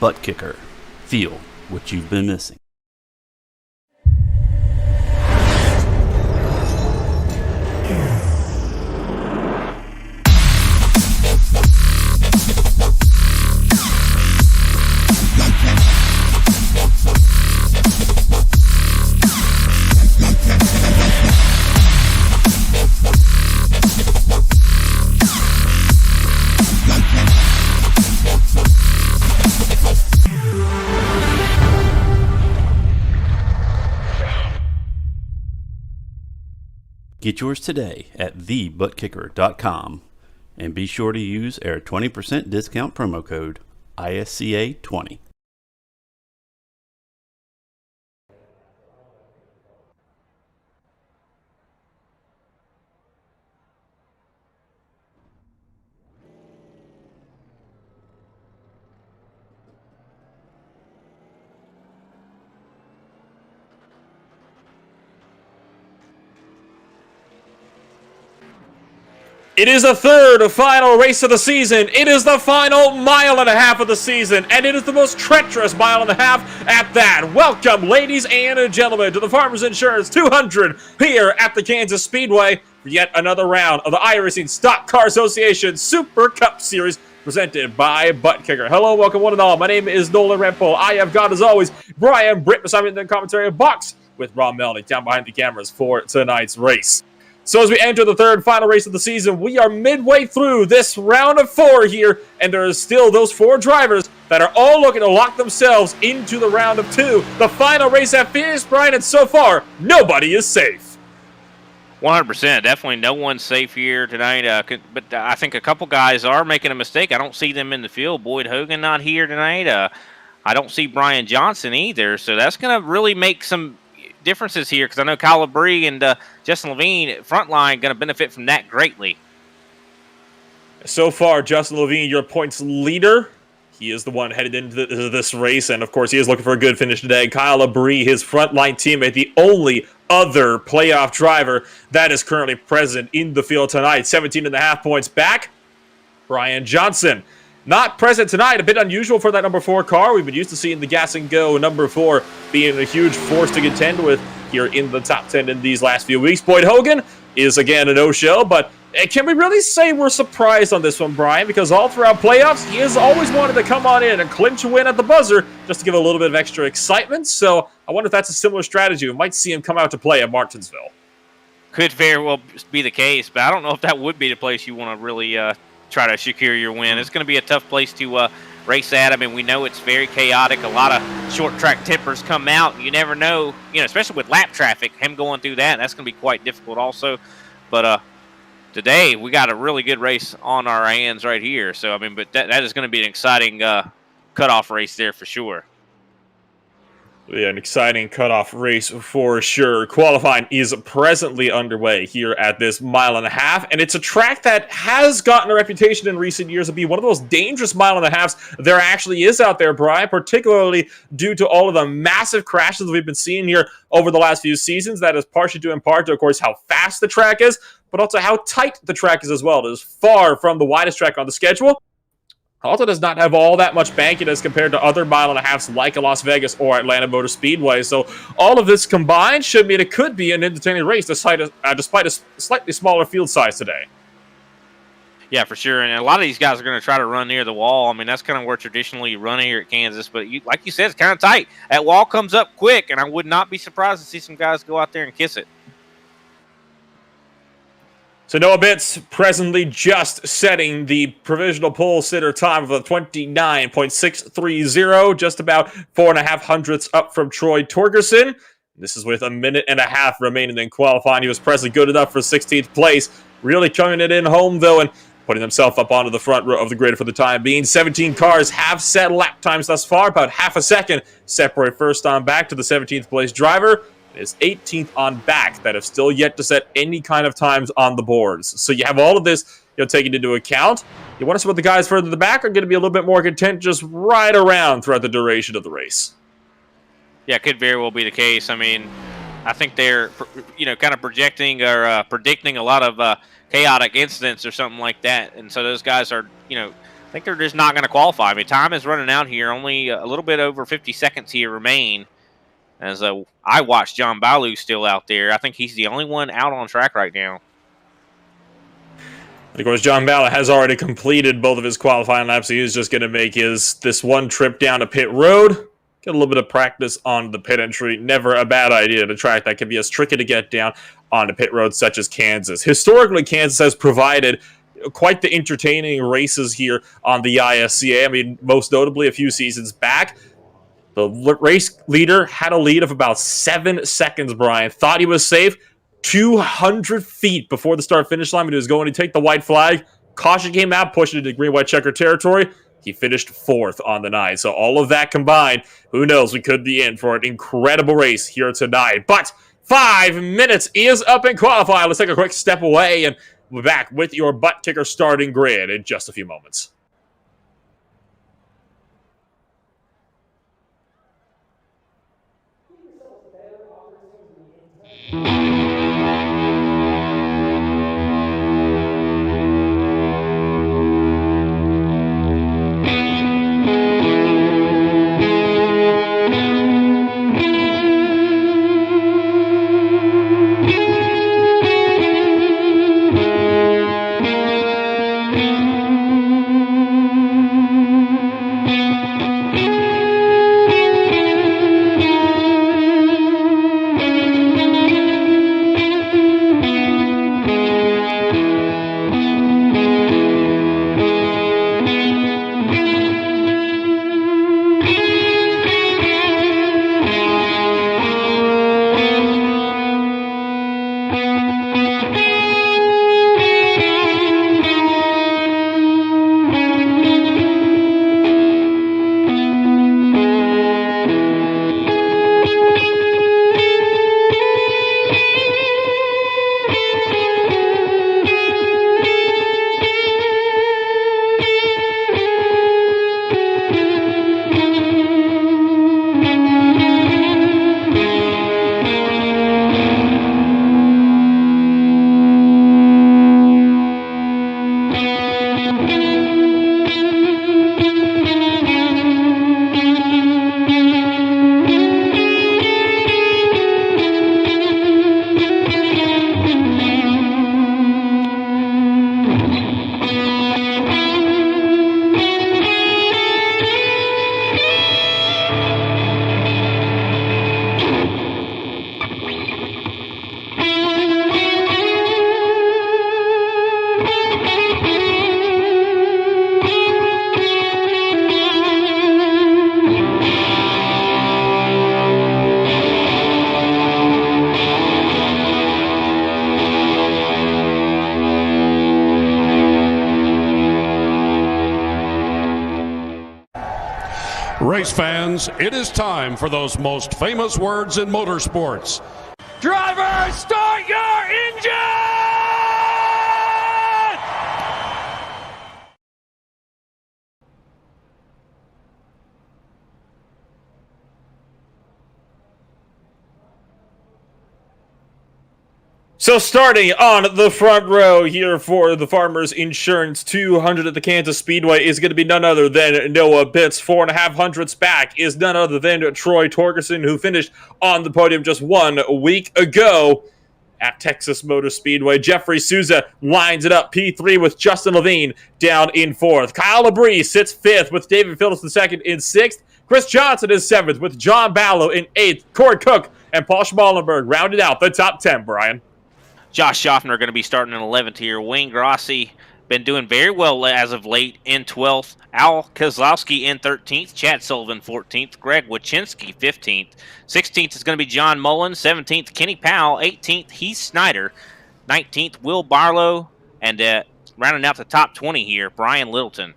ButtKicker. Feel what you've been missing. Get yours today at TheButtKicker.com and be sure to use our 20% discount promo code ISCA20. It is the third final race of the season. It is the final mile and a half of the season, and it is the most treacherous mile and a half at that. Welcome, ladies and gentlemen, to the Farmers Insurance 200 here at the Kansas Speedway for yet another round of the iRacing Stock Car Association Super Cup Series presented by ButtKicker. Hello, welcome one and all. My name is Nolan Rampole. I have got, as always, Brian Britt beside me in the commentary box with Ron Melnick down behind the cameras for tonight's race. So as we enter the third final race of the season, we are midway through this round of 4 here, and there is still those 4 drivers that are all looking to lock themselves into the round of 2. The final race at finished, Brian, and so far, nobody is safe. 100%. Definitely no one's safe here tonight, but I think a couple guys are making a mistake. I don't see them in the field. Boyd Hogan not here tonight. I don't see Brian Johnson either, so that's going to really make some differences here, because I know Kyle Labrie and Justin Levine front line going to benefit from that greatly. So far, Justin Levine, your points leader. He is the one headed into this race, and of course, he is looking for a good finish today. Kyle Labrie, his frontline teammate, the only other playoff driver that is currently present in the field tonight. 17.5 points back. Brian Johnson, not present tonight. A bit unusual for that number 4 car. We've been used to seeing the Gas and Go number 4 being a huge force to contend with here in the top 10 in these last few weeks. Boyd Hogan is again a no-show, but can we really say we're surprised on this one, Brian? Because all throughout playoffs, he has always wanted to come on in and clinch a win at the buzzer just to give a little bit of extra excitement. So I wonder if that's a similar strategy. We might see him come out to play at Martinsville. Could very well be the case, but I don't know if that would be the place you want to really try to secure your win. It's going to be a tough place to race at. I mean, we know it's very chaotic. A lot of short track tippers come out. You never know, especially with lap traffic, him going through that's going to be quite difficult also. But today we got a really good race on our hands right here. So, I mean, but that is going to be an exciting cutoff race there for sure. Yeah, an exciting cutoff race for sure. Qualifying is presently underway here at this mile and a half, and it's a track that has gotten a reputation in recent years to be one of those dangerous mile and a halves there actually is out there, Brian, particularly due to all of the massive crashes we've been seeing here over the last few seasons. That is partially due in part to, of course, how fast the track is, but also how tight the track is as well. It is far from the widest track on the schedule. Also does not have all that much banking as compared to other mile and a halves like Las Vegas or Atlanta Motor Speedway. So all of this combined should mean it could be an entertaining race despite a slightly smaller field size today. Yeah, for sure. And a lot of these guys are going to try to run near the wall. I mean, that's kind of where traditionally you run here at Kansas. But like you said, it's kind of tight. That wall comes up quick, and I would not be surprised to see some guys go out there and kiss it. So Noah Bitts presently just setting the provisional pole sitter time of a 29.630, just about 4.5 hundredths up from Troy Torgerson. This is with a minute and a half remaining in qualifying. He was presently good enough for 16th place. Really coming it in home, though, and putting himself up onto the front row of the grid for the time being. 17 cars have set lap times thus far, about half a second separate first on back to the 17th place driver. Is 18th on back that have still yet to set any kind of times on the boards. So you have all of this taken into account. You want to see what the guys further the back are going to be a little bit more content just right around throughout the duration of the race. Yeah, it could very well be the case. I mean, I think they're, kind of projecting or predicting a lot of chaotic incidents or something like that. And so those guys are, think they're just not going to qualify. I mean, time is running out here. Only a little bit over 50 seconds here remain. As I watch John Balu still out there. I think he's the only one out on track right now. And of course, John Bala has already completed both of his qualifying laps. He is just going to make this one trip down to pit road. Get a little bit of practice on the pit entry. Never a bad idea to track that can be as tricky to get down on the pit roads such as Kansas. Historically, Kansas has provided quite the entertaining races here on the ISCA. I mean, most notably a few seasons back, the race leader had a lead of about 7 seconds, Brian. Thought he was safe. 200 feet before the start-finish line when he was going to take the white flag. Caution came out, pushed into green-white checker territory. He finished 4th on the 9. So all of that combined, who knows, we could be in for an incredible race here tonight. But 5 minutes is up in qualifying. Let's take a quick step away, and we're back with your ButtKicker starting grid in just a few moments. Race fans, it is time for those most famous words in motorsports. Driver, start your engine! So starting on the front row here for the Farmers Insurance 200 at the Kansas Speedway is going to be none other than Noah Bitts. 4.5 hundredths back is none other than Troy Torgerson, who finished on the podium just 1 week ago at Texas Motor Speedway. Jeffrey Souza lines it up P3 with Justin Levine down in 4th. Kyle Labrie sits 5th with David Phillips II in 6th. Chris Johnson is 7th with John Ballo in 8th. Corey Cook and Paul Schmallenberg rounded out the top 10, Brian. Josh Schaffner going to be starting in 11th here. Wayne Grossi been doing very well as of late in 12th. Al Kozlowski in 13th. Chad Sullivan 14th. Greg Wachinski 15th. 16th is going to be John Mullen. 17th, Kenny Powell. 18th, Heath Snyder. 19th, Will Barlow. And rounding out the top 20 here, Brian Littleton.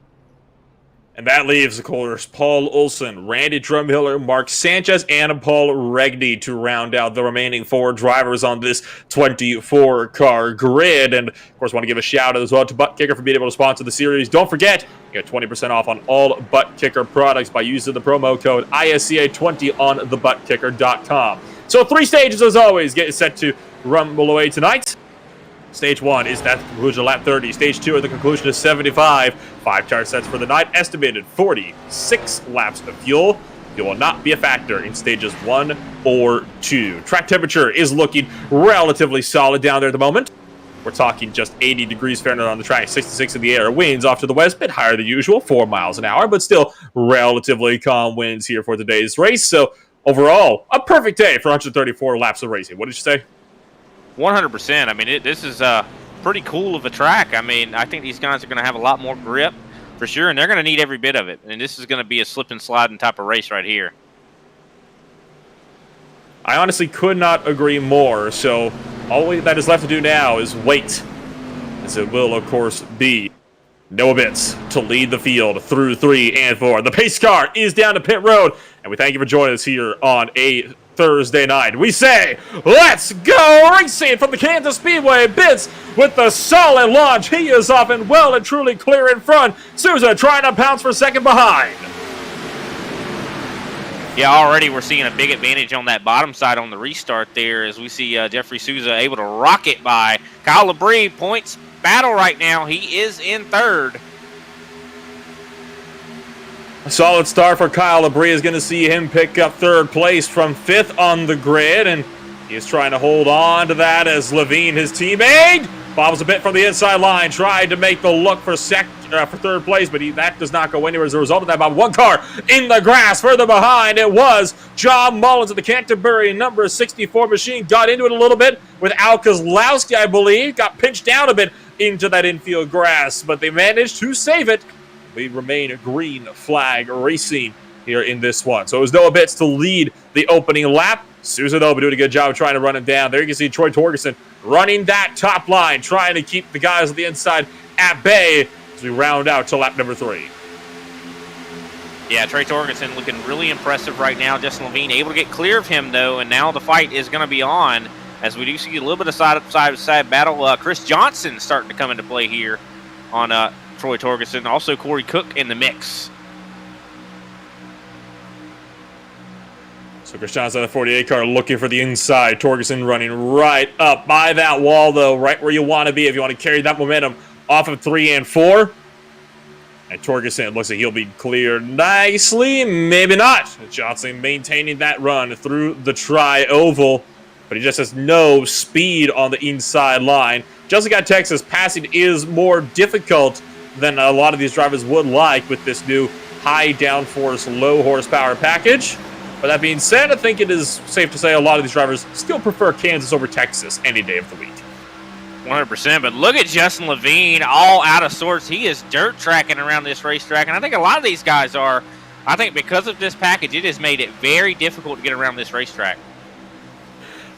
And that leaves, of course, Paul Olson, Randy Drumhiller, Mark Sanchez, and Paul Regni to round out the remaining 4 drivers on this 24-car grid. And, of course, want to give a shout-out as well to ButtKicker for being able to sponsor the series. Don't forget, you get 20% off on all ButtKicker products by using the promo code ISCA20 on thebutkicker.com. So 3 stages, as always, get set to rumble away tonight. Stage 1 is that conclusion of lap 30. Stage 2 at the conclusion is 75. 5 tire sets for the night, estimated 46 laps of fuel. It will not be a factor in stages 1 or 2. Track temperature is looking relatively solid down there at the moment. We're talking just 80 degrees Fahrenheit on the track, 66 in the air. Winds off to the west, bit higher than usual, 4 miles an hour, but still relatively calm winds here for today's race. So overall, a perfect day for 134 laps of racing. What did you say? 100%. I mean, this is pretty cool of a track. I mean, I think these guys are going to have a lot more grip for sure, and they're going to need every bit of it. And this is going to be a slip and sliding type of race right here. I honestly could not agree more. So all that is left to do now is wait, as it will, of course, be Noah Bitts to lead the field through 3 and 4. The pace car is down to pit road, and we thank you for joining us here on a Thursday night. We say, let's go racing from the Kansas Speedway. Bitts with the solid launch. He is off and well and truly clear in front. Souza trying to pounce for second behind. Yeah, already we're seeing a big advantage on that bottom side on the restart there as we see Jeffrey Souza able to rocket by. Kyle Labrie, points battle right now. He is in third. A solid start for Kyle Labrie is going to see him pick up third place from 5th on the grid, and he is trying to hold on to that as Levine, his teammate, bobbles a bit from the inside line, tried to make the look for third place, but that does not go anywhere as a result of that. About one car in the grass further behind, it was John Mullins of the Canterbury number 64 machine. Got into it a little bit with Al Kozlowski, I believe. Got pinched down a bit into that infield grass, but they managed to save it. We remain green flag racing here in this one. So it was Noah Bitts to lead the opening lap. Souza, though, doing a good job of trying to run him down. There you can see Troy Torgerson running that top line, trying to keep the guys on the inside at bay as we round out to lap number 3. Yeah, Trey Torgerson looking really impressive right now. Justin Levine able to get clear of him, though, and now the fight is going to be on as we do see a little bit of side-to-side battle. Chris Johnson starting to come into play here on Troy Torgerson. Also Corey Cook in the mix. So Chris Johnson on the 48 car looking for the inside. Torgerson running right up by that wall, though, right where you want to be if you want to carry that momentum off of 3 and 4. And Torgerson looks like he'll be cleared nicely. Maybe not. Johnson maintaining that run through the tri-oval, but he just has no speed on the inside line. Just like at Texas, passing is more difficult than a lot of these drivers would like with this new high downforce, low horsepower package. But that being said, I think it is safe to say a lot of these drivers still prefer Kansas over Texas any day of the week. 100%, but look at Justin Levine, all out of sorts. He is dirt tracking around this racetrack, and I think a lot of these guys are. I think because of this package, it has made it very difficult to get around this racetrack.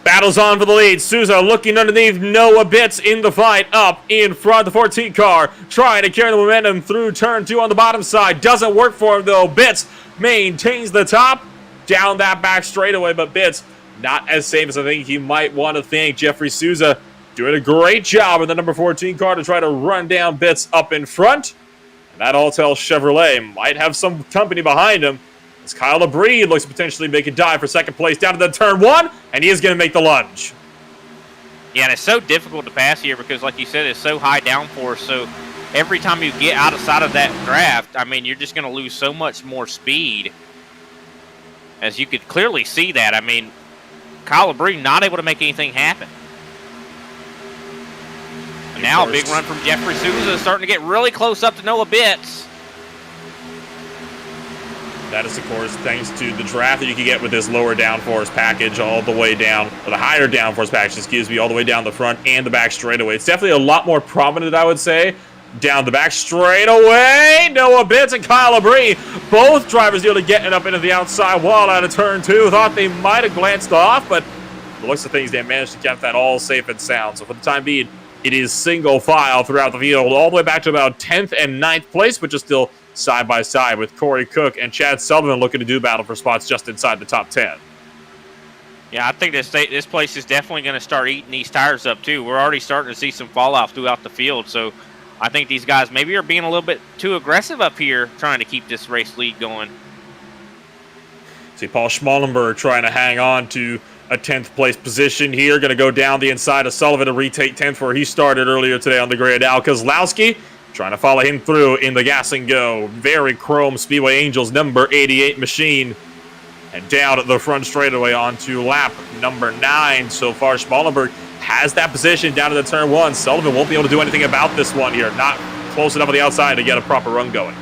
Battles on for the lead. Souza looking underneath Noah Bitts in the fight. Up in front, the 14 car trying to carry the momentum through turn 2 on the bottom side. Doesn't work for him, though. Bitts maintains the top down that back straightaway, but Bitts not as safe as I think he might want to think. Jeffrey Souza doing a great job in the number 14 car to try to run down Bitts up in front. And that all tells Chevrolet might have some company behind him. As Kyle Labrie looks to potentially make a dive for second place down to the turn 1, and he is going to make the lunge. Yeah, and it's so difficult to pass here because, like you said, it's so high downforce. So every time you get out of sight of that draft, I mean, you're just going to lose so much more speed. As you could clearly see that. I mean, Kyle Labrie not able to make anything happen. And now a big run from Jeffrey Souza, starting to get really close up to Noah Bitts. That is, of course, thanks to the draft that you can get with this lower downforce package all the way down, or the higher downforce package, excuse me, all the way down the front and the back straightaway. It's definitely a lot more prominent, I would say, down the back straightaway. Noah Bitts and Kyle Labrie, both drivers able to get it up into the outside wall out of turn 2. Thought they might have glanced off, but the looks of things, they managed to keep that all safe and sound. So for the time being, it is single file throughout the field, all the way back to about 10th and 9th place, which is still side by side with Corey Cook and Chad Sullivan looking to do battle for spots just inside the top 10. Yeah, I think this place is definitely going to start eating these tires up too. We're already starting to see some fall off throughout the field, so I think these guys maybe are being a little bit too aggressive up here trying to keep this race lead going. See Paul Schmallenberg trying to hang on to a 10th place position here. Going to go down the inside of Sullivan to retake 10th where he started earlier today on the grid. Al Kozlowski trying to follow him through in the gas and go. Very chrome Speedway Angels number 88 machine. And down the front straightaway onto lap number 9. So far, Schmallenberg has that position down to the turn 1. Sullivan won't be able to do anything about this one here. Not close enough on the outside to get a proper run going.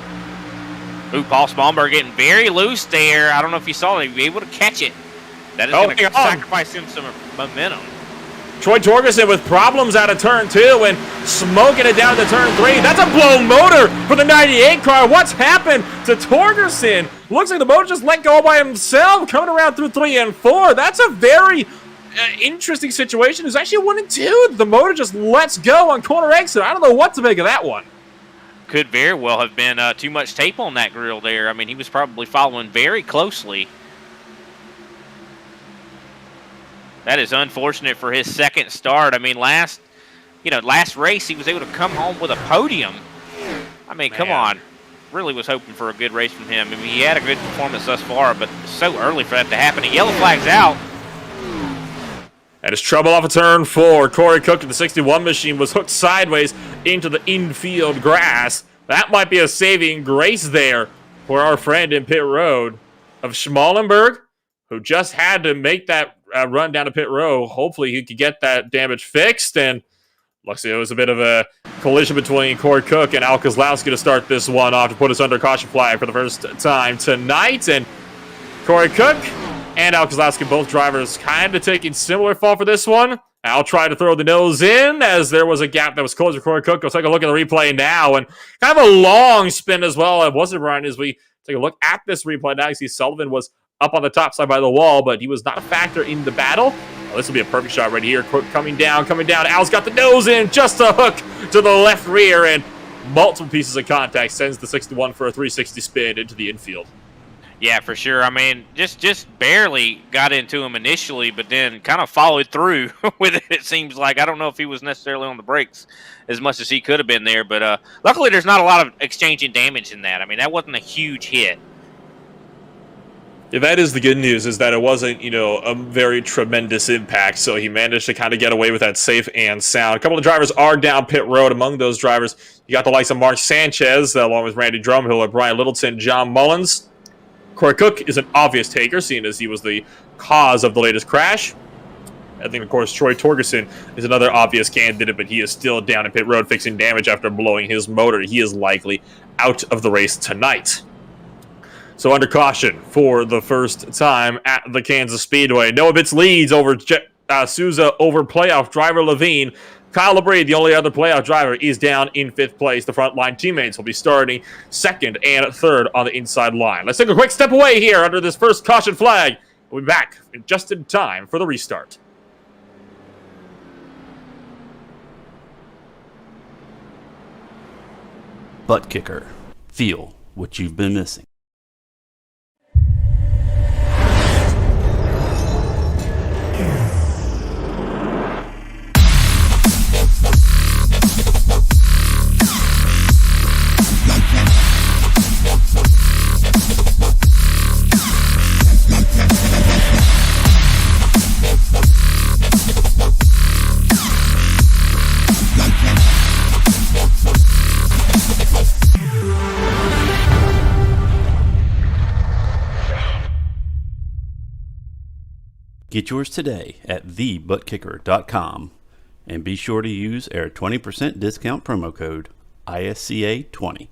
Ooh, Paul Schmallenberg getting very loose there. I don't know if you saw it. He'd be able to catch it. That is going to sacrifice him some momentum. Troy Torgerson with problems out of turn 2 and smoking it down to turn 3. That's a blown motor for the 98 car. What's happened to Torgerson? Looks like the motor just let go by himself, coming around through 3 and 4. That's a very interesting situation. It's actually 1 and 2. The motor just lets go on corner exit. I don't know what to make of that one. Could very well have been too much tape on that grill there. I mean, he was probably following very closely. That is unfortunate for his second start. I mean, last race he was able to come home with a podium. I mean, come on. Really was hoping for a good race from him. I mean, he had a good performance thus far, but so early for that to happen. A yellow flag's out. And it's trouble off of turn 4. Corey Cook in the 61 machine was hooked sideways into the infield grass. That might be a saving grace there for our friend in pit road of Schmallenberg, who just had to make that run down to pit row. Hopefully he could get that damage fixed. And looks like it was a bit of a collision between Corey Cook and Al Kozlowski to start this one off to put us under caution flag for the first time tonight. And Corey Cook and Al Kozlowski, both drivers, kind of taking similar fall for this one. Al tried to throw the nose in as there was a gap that was closed for Corey Cook. Let's take a look at the replay now. And kind of a long spin as well. It wasn't, Brian, as we take a look at this replay now. You see Sullivan was up on the top side by the wall, but he was not a factor in the battle. Oh, this will be a perfect shot right here. Coming down. Al's got the nose in, just a hook to the left rear, and multiple pieces of contact sends the 61 for a 360 spin into the infield. Yeah, for sure. I mean, just barely got into him initially, but then kind of followed through with it, it seems like. I don't know if he was necessarily on the brakes as much as he could have been there, but luckily there's not a lot of exchanging damage in that. I mean, that wasn't a huge hit. Yeah, that is the good news, is that it wasn't, a very tremendous impact, so he managed to kind of get away with that safe and sound. A couple of drivers are down pit road. Among those drivers, you got the likes of Mark Sanchez, along with Randy Drumhill, Brian Littleton, John Mullins. Corey Cook is an obvious taker, seeing as he was the cause of the latest crash. I think, of course, Troy Torgerson is another obvious candidate, but he is still down in pit road fixing damage after blowing his motor. He is likely out of the race tonight. So under caution for the first time at the Kansas Speedway. Noah Bitts leads over Souza over playoff driver Levine. Kyle LeBrie, the only other playoff driver, is down in 5th place. The frontline teammates will be starting 2nd and 3rd on the inside line. Let's take a quick step away here under this first caution flag. We'll be back just in time for the restart. ButtKicker. Feel what you've been missing. Get yours today at TheButtKicker.com and be sure to use our 20% discount promo code ISCA20.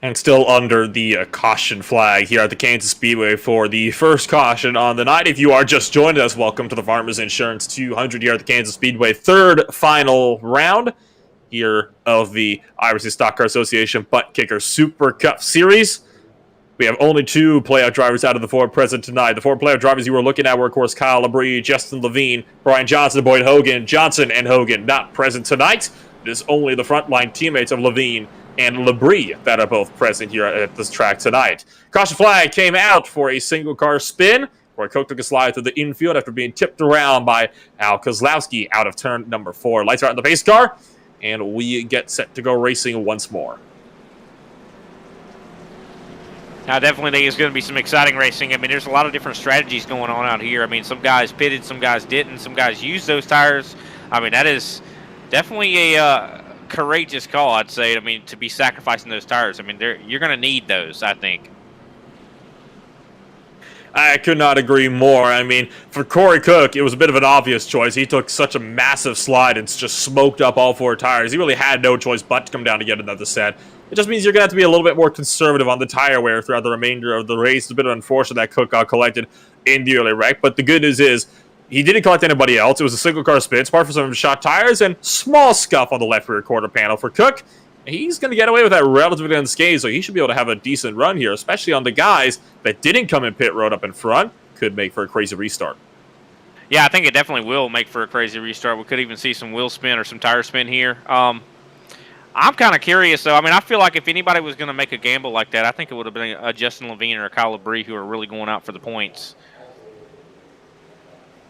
And still under the caution flag here at the Kansas Speedway for the first caution on the night. If you are just joining us, welcome to the Farmers Insurance 200 here at the Kansas Speedway. 3rd final round here of the ISCA Stock Car Association ButtKicker Super Cup Series. We have only 2 playoff drivers out of the 4 present tonight. The 4 playoff drivers you were looking at were, of course, Kyle LeBrie, Justin Levine, Brian Johnson, Boyd Hogan. Johnson and Hogan not present tonight. It is only the frontline teammates of Levine and Labrie that are both present here at this track tonight. Caution flag came out for a single car spin. Corey Cook took a slide through the infield after being tipped around by Al Kozlowski out of turn number 4. Lights are out in the pace car, and we get set to go racing once more. I definitely think it's going to be some exciting racing. I mean, there's a lot of different strategies going on out here. I mean, some guys pitted, some guys didn't, some guys used those tires. I mean, that is definitely a courageous call, I'd say. I mean, to be sacrificing those tires. I mean, you're going to need those, I think. I could not agree more. I mean, for Corey Cook, it was a bit of an obvious choice. He took such a massive slide and just smoked up all 4 tires. He really had no choice but to come down to get another set. It just means you're going to have to be a little bit more conservative on the tire wear throughout the remainder of the race. It's a bit unfortunate that Cook got collected in the early wreck, but the good news is he didn't collect anybody else. It was a single car spin, apart from some shot tires, and small scuff on the left rear quarter panel for Cook. He's going to get away with that relatively unscathed, so he should be able to have a decent run here, especially on the guys that didn't come in pit road up in front. Could make for a crazy restart. Yeah, I think it definitely will make for a crazy restart. We could even see some wheel spin or some tire spin here. I'm kind of curious, though. I mean, I feel like if anybody was going to make a gamble like that, I think it would have been a Justin Levine or a Kyle Labrie who are really going out for the points.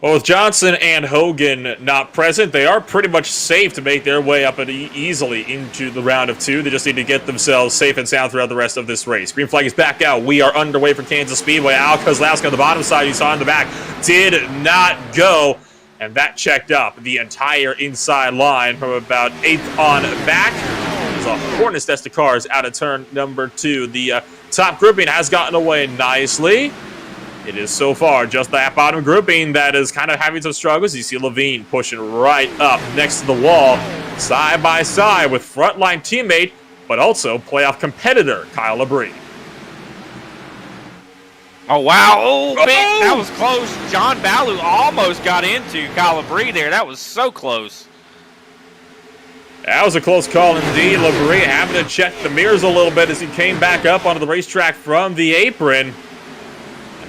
Well, with Johnson and Hogan not present, they are pretty much safe to make their way up and easily into the round of 2. They just need to get themselves safe and sound throughout the rest of this race. Green flag is back out. We are underway for Kansas Speedway. Al Kozlowski on the bottom side, you saw in the back, did not go. And that checked up the entire inside line from about 8th on back. There's a hornet's nest of cars out of turn number 2. The top grouping has gotten away nicely. It is so far just that bottom grouping that is kind of having some struggles. You see Levine pushing right up next to the wall, side by side with frontline teammate, but also playoff competitor Kyle Labrie. Oh, wow. Oh, big. That was close. John Ballew almost got into Kyle Labrie there. That was so close. That was a close call indeed. Labrie having to check the mirrors a little bit as he came back up onto the racetrack from the apron.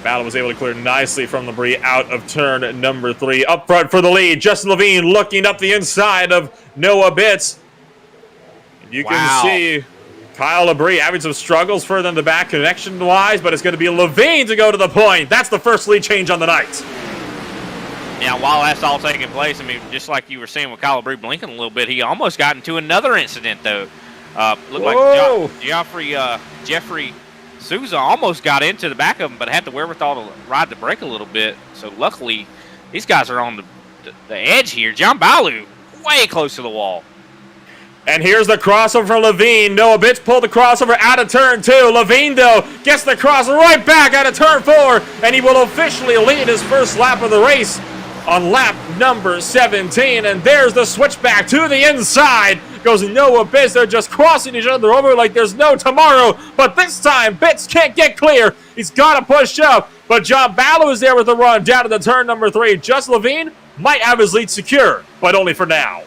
Ballew was able to clear nicely from Labrie out of turn number 3. Up front for the lead, Justin Levine looking up the inside of Noah Bitts. And you can see Kyle Labrie having some struggles further in the back connection-wise, but it's going to be Levine to go to the point. That's the first lead change on the night. Yeah, while that's all taking place, I mean, just like you were saying with Kyle Labrie blinking a little bit, he almost got into another incident, though. Looked like Jeffrey Souza almost got into the back of him, but had the wherewithal to ride the brake a little bit. So luckily, these guys are on the edge here. John Ballew, way close to the wall. And here's the crossover for Levine. Noah Bitts pulled the crossover out of turn 2. Levine, though, gets the cross right back out of turn 4, and he will officially lead his first lap of the race on lap number 17. And there's the switchback to the inside. Goes Noah Bitts. They're just crossing each other over like there's no tomorrow. But this time, Bitts can't get clear. He's got to push up. But John Ballew is there with the run down to the turn number 3. Just Levine might have his lead secure, but only for now.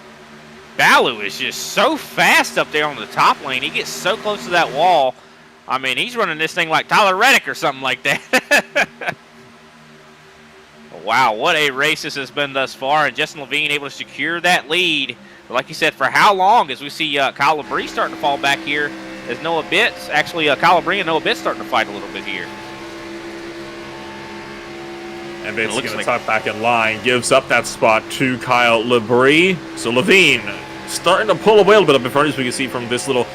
Ballew is just so fast up there on the top lane. He gets so close to that wall. I mean, he's running this thing like Tyler Reddick or something like that. Wow, what a race this has been thus far. And Justin Levine able to secure that lead. But like you said, for how long? As we see Kyle Labrie starting to fall back here. As Noah Bitts, actually Kyle Labrie and Noah Bitts starting to fight a little bit here. And Bitts is going to tuck back in line. Gives up that spot to Kyle Labrie. So Levine starting to pull away a little bit up in front, as we can see from this little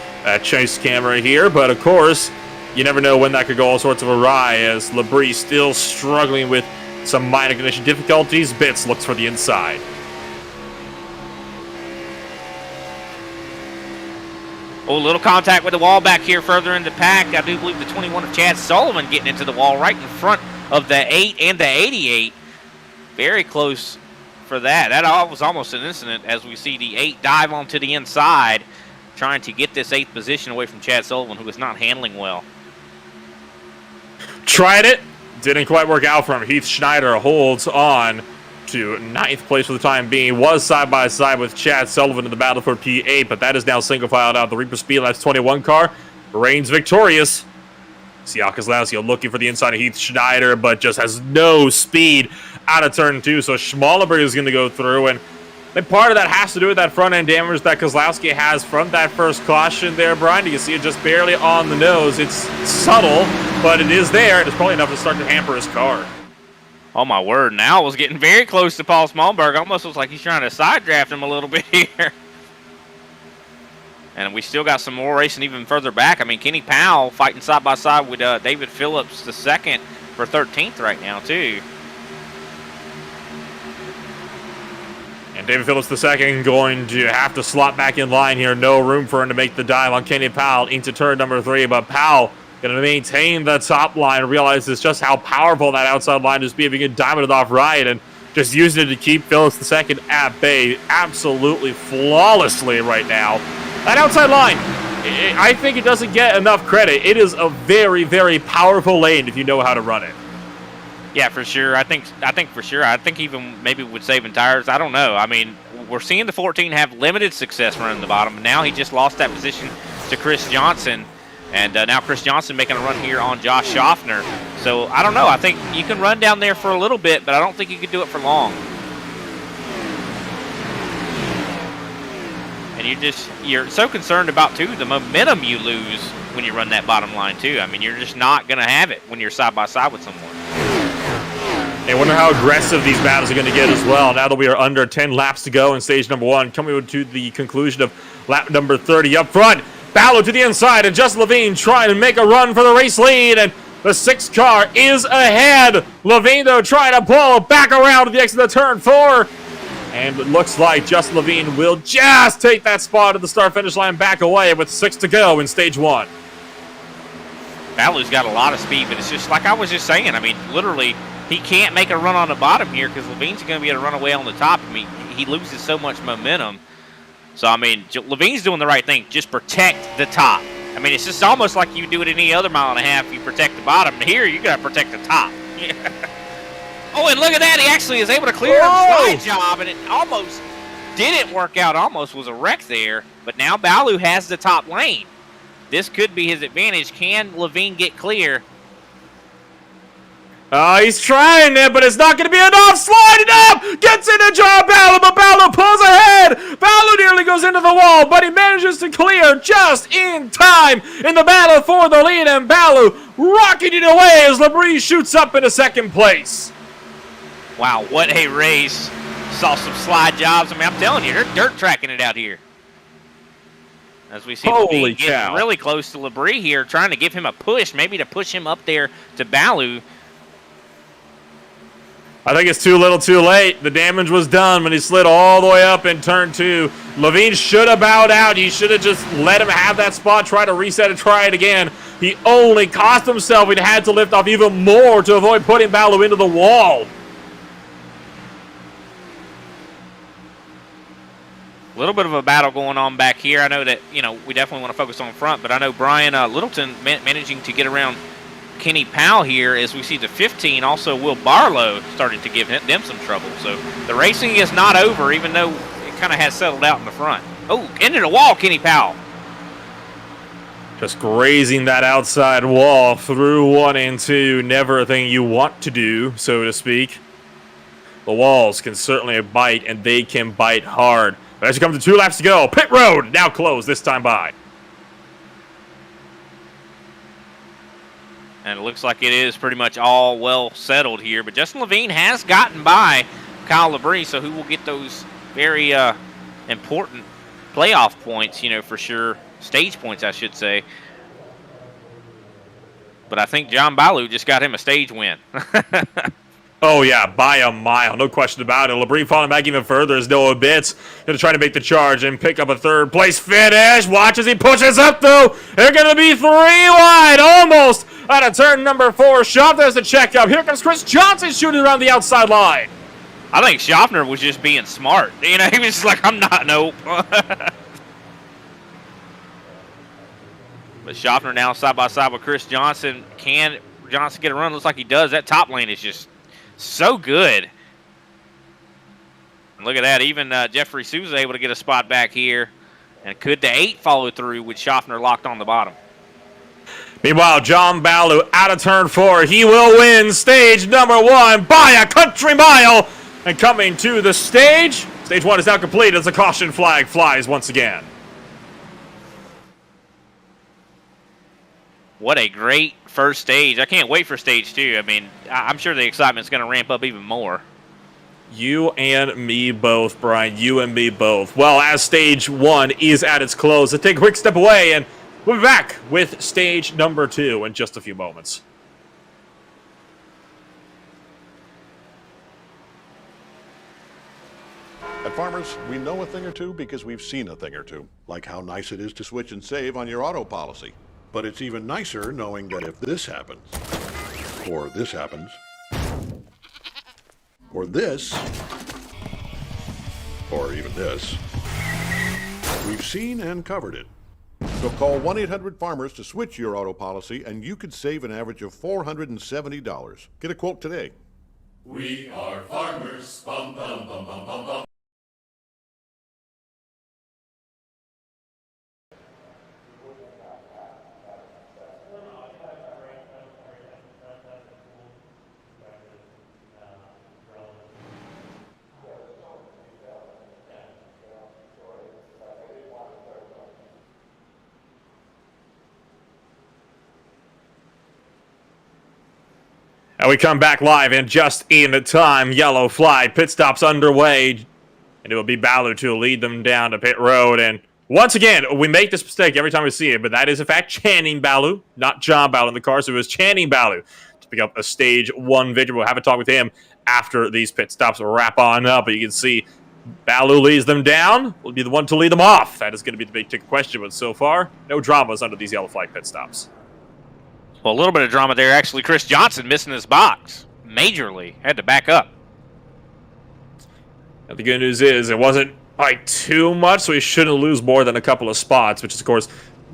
chase camera here. But of course, you never know when that could go all sorts of awry, as Labrie still struggling with some minor condition difficulties. Bitts looks for the inside. Oh, a little contact with the wall back here further in the pack. I do believe the 21 of Chad Sullivan getting into the wall right in front of the 8 and the 88. Very close for that. That was almost an incident as we see the 8 dive onto the inside, trying to get this 8th position away from Chad Sullivan, who is not handling well. Tried it. Didn't quite work out for him. Heath Schneider holds on to 9th place for the time being. Was side by side with Chad Sullivan in the battle for P8, but that is now single filed out. The Reaper Speedlabs 21 car reigns victorious. See Al Kozlowski looking for the inside of Heath Schneider, but just has no speed out of turn 2. So Schmallenberg is going to go through, and I think part of that has to do with that front end damage that Kozlowski has from that first caution there, Brian. You can see it just barely on the nose. It's subtle, but it is there, and it's probably enough to start to hamper his car. Oh my word, now was getting very close to Paul Smallberg. Almost looks like he's trying to side draft him a little bit here. And we still got some more racing even further back. I mean, Kenny Powell fighting side by side with David Phillips, the second for 13th right now, too. And David Phillips II going to have to slot back in line here. No room for him to make the dive on Kenny Powell into turn number 3. But Powell going to maintain the top line. Realizes just how powerful that outside line is. If he can diamond it off right and just using it to keep Phillips II at bay absolutely flawlessly right now. That outside line, I think it doesn't get enough credit. It is a very, very powerful lane if you know how to run it. Yeah, for sure. I think for sure. I think even maybe with saving tires. I don't know. I mean, we're seeing the 14 have limited success running the bottom. Now he just lost that position to Chris Johnson. And now Chris Johnson making a run here on Josh Schaffner. So, I don't know. I think you can run down there for a little bit, but I don't think you can do it for long. And you're so concerned about, too, the momentum you lose when you run that bottom line, too. I mean, you're just not going to have it when you're side by side with someone. I wonder how aggressive these battles are going to get as well. Now that we are under 10 laps to go in stage number 1, coming to the conclusion of lap number 30 up front. Ballo to the inside, and Justin Levine trying to make a run for the race lead, and the 6th car is ahead. Levine, though, trying to pull back around to the exit of turn 4. And it looks like Justin Levine will just take that spot at the start-finish line back away with 6 to go in stage 1. Ballo's got a lot of speed, but it's just like I was just saying. I mean, literally, he can't make a run on the bottom here because Levine's going to be able to run away on the top. I mean, he loses so much momentum. So, I mean, Levine's doing the right thing. Just protect the top. I mean, it's just almost like you do it any other mile and a half. You protect the bottom. Here, you got to protect the top. Oh, and look at that. He actually is able to clear the slide job, and it almost didn't work out. Almost was a wreck there. But now Baloo has the top lane. This could be his advantage. Can Levine get clear? He's trying it, but it's not going to be enough. Sliding up, gets into John Ballo, but Ballo pulls ahead. Ballo nearly goes into the wall, but he manages to clear just in time in the battle for the lead, and Ballo rocketing away as Labrie shoots up into 2nd place. Wow, what a race. Saw some slide jobs. I mean, I'm telling you, they're dirt tracking it out here. As we see Holy getting cow. really close to Labrie here, trying to give him a push, maybe to push him up there to Baloo. I think it's too little too late. The damage was done when he slid all the way up in turn 2. Levine should have bowed out. He should have just let him have that spot, try to reset and try it again. He only cost himself. He had to lift off even more to avoid putting Ballo into the wall. A little bit of a battle going on back here. I know that, we definitely want to focus on front, but I know Brian Littleton managing to get around Kenny Powell here as we see the 15. Also, Will Barlow starting to give them some trouble. So the racing is not over, even though it kind of has settled out in the front. Oh, into the wall, Kenny Powell. Just grazing that outside wall through 1 and 2. Never a thing you want to do, so to speak. The walls can certainly bite, and they can bite hard. But as you come to 2 laps to go, pit road now closed, this time by. And it looks like it is pretty much all well settled here. But Justin Levine has gotten by Kyle Labrie, so who will get those very important playoff points, for sure. Stage points, I should say. But I think John Baloo just got him a stage win. Oh, yeah, by a mile. No question about it. Labrie falling back even further as Noah Bitts going to try to make the charge and pick up a 3rd place finish. Watch as he pushes up, though. They're going to be 3 wide, almost out of turn number 4. Schaffner's the checkup. Here comes Chris Johnson shooting around the outside line. I think Schaffner was just being smart. He was just like, I'm not, nope. But Schaffner now side by side with Chris Johnson. Can Johnson get a run? Looks like he does. That top lane is just so good. And look at that. Even Jeffrey Souza able to get a spot back here. And could the 8 follow through with Schaffner locked on the bottom? Meanwhile, John Baloo out of turn 4. He will win stage number 1 by a country mile. And coming to the stage, Stage 1 is now complete as the caution flag flies once again. What a great first stage. I can't wait for stage 2. I mean, I'm sure the excitement's going to ramp up even more. You and me both, Brian. You and me both. Well, as stage 1 is at its close, let's take a quick step away, and we'll be back with stage number 2 in just a few moments. At Farmers, we know a thing or two because we've seen a thing or two, like how nice it is to switch and save on your auto policy. But it's even nicer knowing that if this happens, or this happens, or this, or even this, we've seen and covered it. So call 1-800-FARMERS to switch your auto policy, and you could save an average of $470. Get a quote today. We are farmers. Bum, bum, bum, bum, bum, bum. And we come back live, and just in time, yellow flag, pit stops underway, and it will be Baloo to lead them down to pit road. And once again, we make this mistake every time we see it, but that is in fact Channing Baloo, not John Baloo in the car, so it was Channing Baloo to pick up a stage 1 victory. We'll have a talk with him after these pit stops wrap on up, but you can see Baloo leads them down, will be the one to lead them off. That is going to be the big ticket question, but so far, no dramas under these yellow flag pit stops. Well, a little bit of drama there. Actually, Chris Johnson missing his box majorly. Had to back up. And the good news is it wasn't like too much, so he shouldn't lose more than a couple of spots, which is, of course,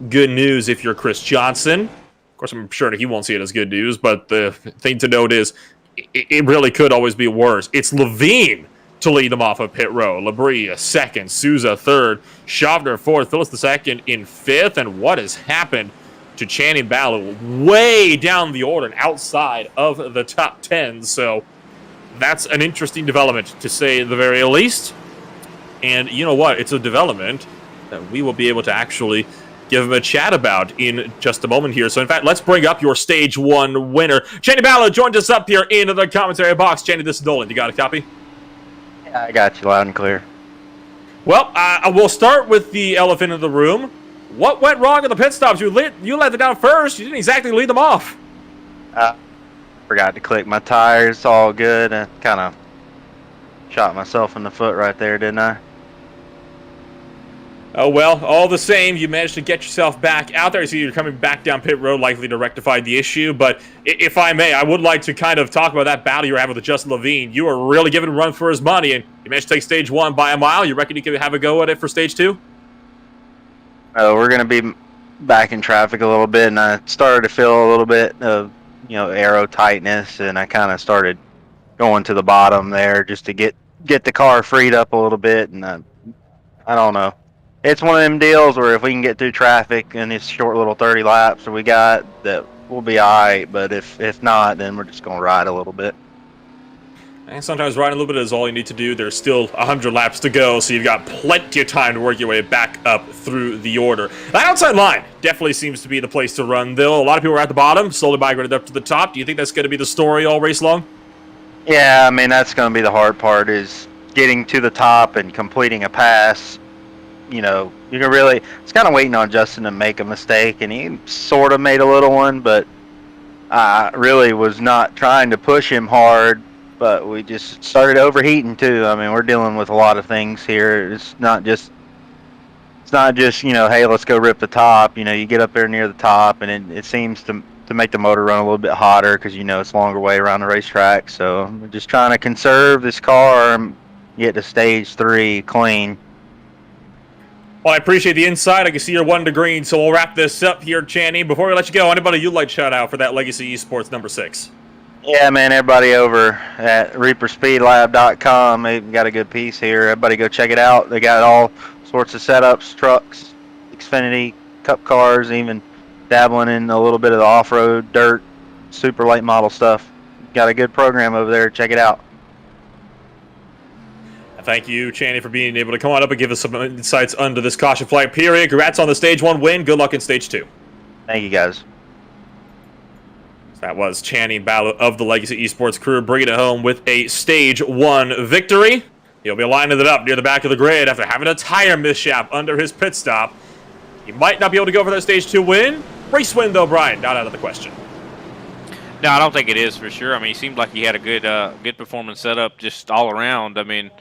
good news if you're Chris Johnson. Of course, I'm sure that he won't see it as good news, but the thing to note is it really could always be worse. It's Levine to lead them off of pit row. Labrie second, Souza third, Schaffner fourth, Phillips the second in fifth, and what has happened to Channing Baloo way down the order and outside of the top 10. So that's an interesting development, to say the very least. And you know what? It's a development that we will be able to actually give him a chat about in just a moment here. So in fact, let's bring up your stage 1 winner. Channing Baloo joined us up here into the commentary box. Channing, this is Nolan. You got a copy? Yeah, I got you loud and clear. Well, we'll start with the elephant in the room. What went wrong at the pit stops? You let them down first. You didn't exactly lead them off. Forgot to click my tires. All good. I kind of shot myself in the foot right there, didn't I? Oh, well, all the same, you managed to get yourself back out there. I see you're coming back down pit road, likely to rectify the issue. But if I may, I would like to kind of talk about that battle you were having with Justin Levine. You were really giving him a run for his money, and you managed to take stage 1 by a mile. You reckon you could have a go at it for stage 2? We're going to be back in traffic a little bit, and I started to feel a little bit of, aero tightness, and I kind of started going to the bottom there just to get the car freed up a little bit, and I don't know. It's one of them deals where if we can get through traffic in this short little 30 laps that we got, that we'll be all right, but if not, then we're just going to ride a little bit. And sometimes riding a little bit is all you need to do. There's still 100 laps to go, so you've got plenty of time to work your way back up through the order. That outside line definitely seems to be the place to run, though. A lot of people are at the bottom, slowly migrated up to the top. Do you think that's going to be the story all race long? Yeah, I mean, that's going to be the hard part, is getting to the top and completing a pass. You can really, it's kind of waiting on Justin to make a mistake, and he sort of made a little one, but I really was not trying to push him hard. But we just started overheating too. I mean, we're dealing with a lot of things here. It's not just hey, let's go rip the top. You get up there near the top, and it seems to make the motor run a little bit hotter because it's a longer way around the racetrack. So we're just trying to conserve this car and get to stage 3 clean. Well, I appreciate the insight. I can see you're 1 to green, so we'll wrap this up here, Channing. Before we let you go, anybody you'd like to shout out for that Legacy Esports number 6? Yeah, man, everybody over at ReaperSpeedLab.com, they've got a good piece here. Everybody go check it out. They got all sorts of setups, trucks, Xfinity, Cup cars, even dabbling in a little bit of the off-road, dirt, super late model stuff. Got a good program over there. Check it out. thank you, Channing, for being able to come on up and give us some insights under this caution flight period. Congrats on the Stage 1 win. Good luck in Stage 2. Thank you, guys. That was Channing Ballo of the Legacy Esports crew bringing it home with a Stage 1 victory. He'll be lining it up near the back of the grid after having a tire mishap under his pit stop. He might not be able to go for that Stage 2 win. Race win, though, Brian, not out of the question. No, I don't think it is for sure. I mean, he seemed like he had a good performance set up just all around. I mean,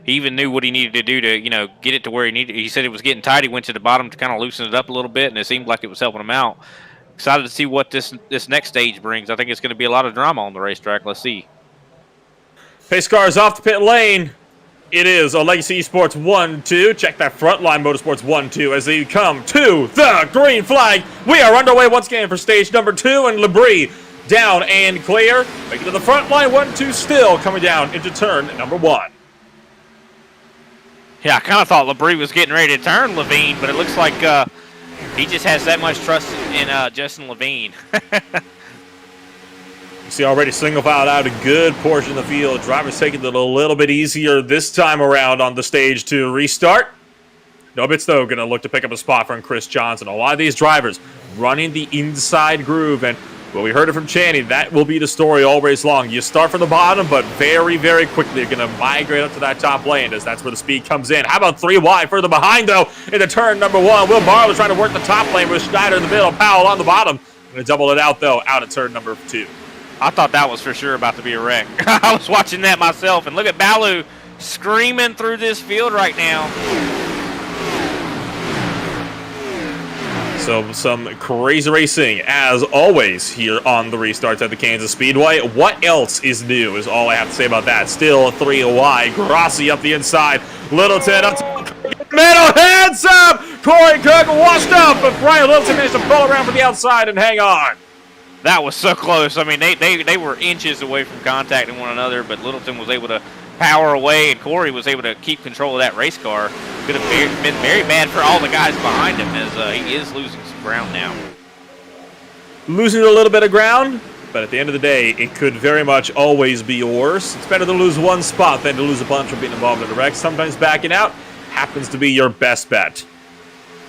he even knew what he needed to do to, get it to where he needed. He said it was getting tight. He went to the bottom to kind of loosen it up a little bit, and it seemed like it was helping him out. Excited to see what this next stage brings. I think it's going to be a lot of drama on the racetrack. Let's see. Pace car is off the pit lane. It is a Legacy Esports 1-2. Check that Frontline Motorsports 1-2 as they come to the green flag. We are underway once again for stage number 2, and Labrie down and clear. Making to the Frontline 1-2 still coming down into turn number 1. Yeah, I kind of thought Labrie was getting ready to turn Levine, but it looks like he just has that much trust in Justin Levine. You see already single filed out a good portion of the field. Drivers taking it a little bit easier this time around on the Stage 2 restart. Nobits, though, going to look to pick up a spot from Chris Johnson. A lot of these drivers running the inside groove, and well, we heard it from Channing. That will be the story all race long. You start from the bottom, but very, very quickly you're going to migrate up to that top lane as that's where the speed comes in. How about 3 wide further behind, though, into turn number 1. Will Barlow trying to work the top lane with Schneider in the middle. Powell on the bottom. Going to double it out, though, out at turn number 2. I thought that was for sure about to be a wreck. I was watching that myself, and look at Baloo screaming through this field right now. So some crazy racing, as always, here on the restarts at the Kansas Speedway. What else is new is all I have to say about that. Still 3 wide. Grossi up the inside. Littleton up to middle. Hands up! Corey Cook washed up, but Brian Littleton managed to pull around from the outside and hang on. That was so close. I mean, they were inches away from contacting one another, but Littleton was able to power away, and Corey was able to keep control of that race car. Could have been very bad for all the guys behind him, as he is losing some ground now. Losing a little bit of ground, but at the end of the day, it could very much always be yours. It's better to lose one spot than to lose a bunch or being involved in a wreck. Sometimes backing out happens to be your best bet.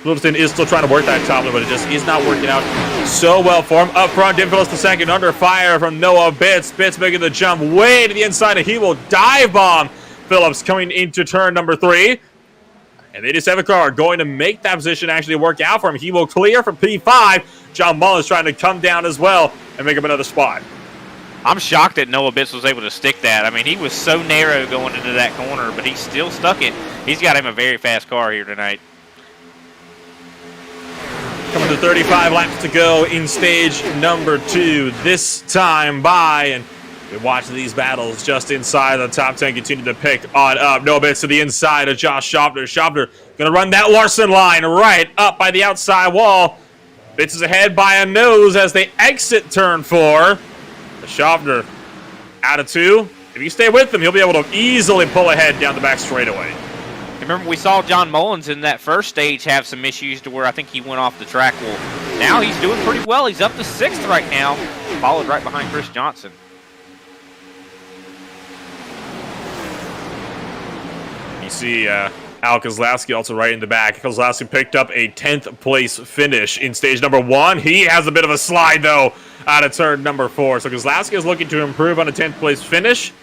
Littleton is still trying to work that top line, but it just is not working out so well for him. Up front, Dinfilis the second, under fire from Noah Bitts. Bitts making the jump way to the inside, and he will dive bomb Phillips coming into turn number 3. And they just have a car going to make that position actually work out for him. He will clear from P5. John Mullins trying to come down as well and make up another spot. I'm shocked that Noah Bitts was able to stick that. I mean, he was so narrow going into that corner, but he still stuck it. He's got him a very fast car here tonight. Coming to 35 laps to go in stage number 2. This time by, and we watch these battles just inside the top 10 continue to pick on up. No bits to the inside of Josh Schaffner. Schaffner going to run that Larson line right up by the outside wall. Bitts is ahead by a nose as they exit turn 4. Schaffner out of 2. If you stay with him, he'll be able to easily pull ahead down the back straightaway. Remember, we saw John Mullins in that first stage have some issues to where I think he went off the track. Well, now he's doing pretty well. He's up to 6th right now, followed right behind Chris Johnson. You see Al Kozlowski also right in the back. Kozlowski picked up a 10th place finish in stage number 1. He has a bit of a slide, though, out of turn number 4. So Kozlowski is looking to improve on a 10th place finish,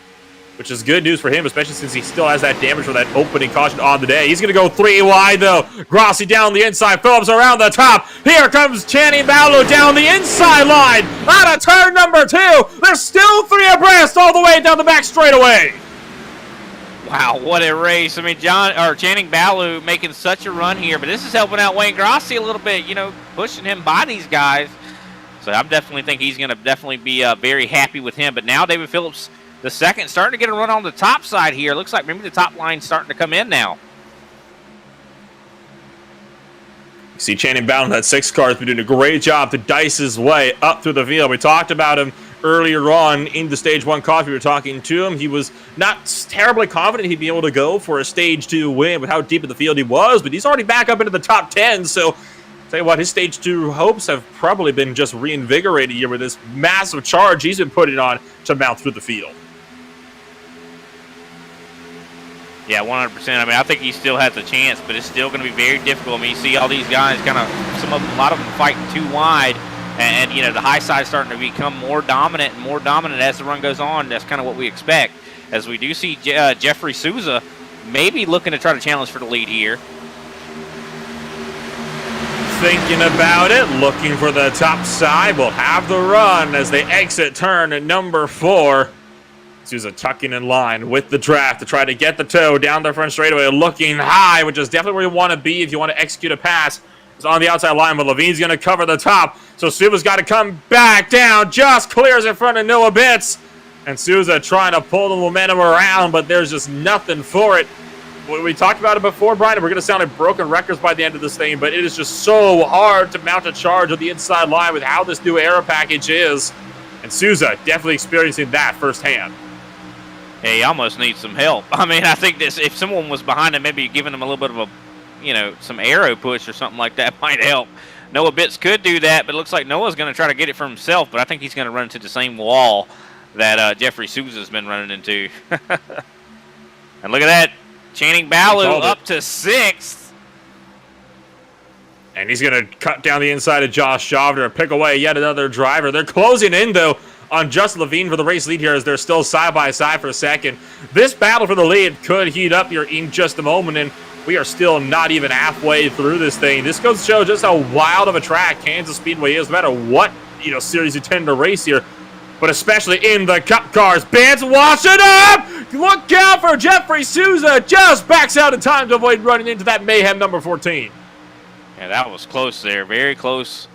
which is good news for him, especially since he still has that damage for that opening caution on the day. He's going to go 3 wide, though. Grossi down the inside. Phillips around the top. Here comes Channing Ballo down the inside line. Out of turn number 2. There's still 3 abreast all the way down the back straightaway. Wow, what a race. I mean, Channing Ballo making such a run here, but this is helping out Wayne Grossi a little bit, pushing him by these guys. So I definitely think he's going to be very happy with him. But now David Phillips, the second, starting to get a run on the top side here. Looks like maybe the top line's starting to come in now. You see Channing Ballo, that 6 car, has been doing a great job to dice his way up through the field. We talked about him earlier on in the Stage 1 coffee. We were talking to him. He was not terribly confident he'd be able to go for a Stage 2 win with how deep in the field he was, but he's already back up into the top 10, so tell you what, his Stage 2 hopes have probably been just reinvigorated here with this massive charge he's been putting on to mount through the field. Yeah, 100%. I mean, I think he still has a chance, but it's still going to be very difficult. I mean, you see all these guys kind of, a lot of them fighting too wide, and you know, the high side starting to become more dominant and more dominant as the run goes on. That's kind of what we expect, as we do see Jeffrey Souza maybe looking to try to challenge for the lead here. Thinking about it, looking for the top side, will have the run as they exit turn at number 4. Souza tucking in line with the draft to try to get the toe down the front straightaway, looking high, which is definitely where you want to be if you want to execute a pass. It's on the outside line, but Levine's going to cover the top. So Souza's got to come back down, just clears in front of Noah Bitts. And Souza trying to pull the momentum around, but there's just nothing for it. We talked about it before, Brian, and we're going to sound like broken records by the end of this thing, but it is just so hard to mount a charge on the inside line with how this new aero package is. And Souza definitely experiencing that firsthand. Yeah, he almost needs some help. I mean, I think this, if someone was behind him, maybe giving him a little bit of a, you know, some arrow push or something like that might help. Noah Bitts could do that, but it looks like Noah's going to try to get it for himself, but I think he's going to run into the same wall that Jeffrey Souza's been running into. And look at that. Channing Ballew up to 6th. And he's going to cut down the inside of Josh Schaffner and pick away yet another driver. They're closing in, though, on Justin Levine for the race lead here as they're still side by side for a second. This battle for the lead could heat up here in just a moment, and we are still not even halfway through this thing. This goes to show just how wild of a track Kansas Speedway is, no matter what series you tend to race here, but especially in the Cup cars. Bitts wash it up! Look out for Jeffrey Souza, just backs out in time to avoid running into that mayhem number 14. Yeah, that was close there, very close.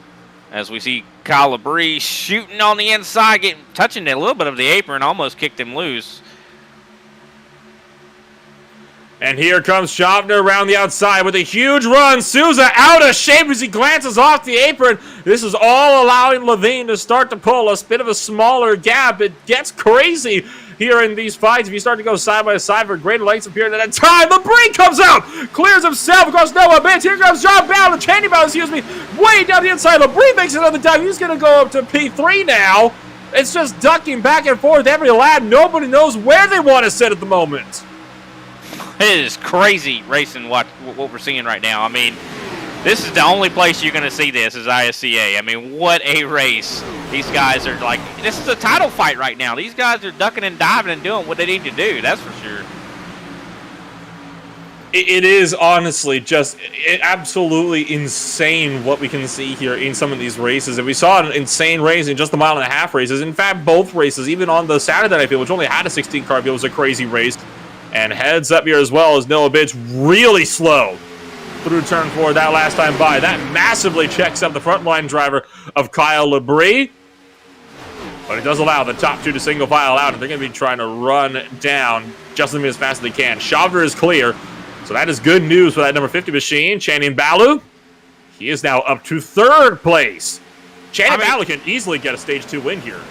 As we see Kyle Labrie shooting on the inside, touching a little bit of the apron, almost kicked him loose. And here comes Schaffner around the outside with a huge run. Souza out of shape as he glances off the apron. This is all allowing Levine to start to pull a bit of a smaller gap. It gets crazy here in these fights. If you start to go side by side for greater lengths of period at a time, Labrie comes out, clears himself across Noah Bitts. Here comes John Ballard, Channing Ballard, way down the inside. Labrie makes another dive. He's going to go up to P3 now. It's just ducking back and forth every lap. Nobody knows where they want to sit at the moment. It is crazy racing what we're seeing right now. I mean, this is the only place you're going to see this is ISCA. I mean, what a race. These guys are like, this is a title fight right now. These guys are ducking and diving and doing what they need to do, that's for sure. It is honestly just absolutely insane what we can see here in some of these races. And we saw an insane race in just the mile-and-a-half races. In fact, both races, even on the Saturday night field, which only had a 16-car field, was a crazy race. And heads up here as well as Noah Bitts really slow through turn 4 that last time by. That massively checks up the front line driver of Kyle Labrie. But it does allow the top 2 to single file out, and they're going to be trying to run down just as fast as they can. Schaffner is clear, so that is good news for that number 50 machine. Channing Ballew, he is now up to 3rd place. Channing Ballew can easily get a Stage 2 win here.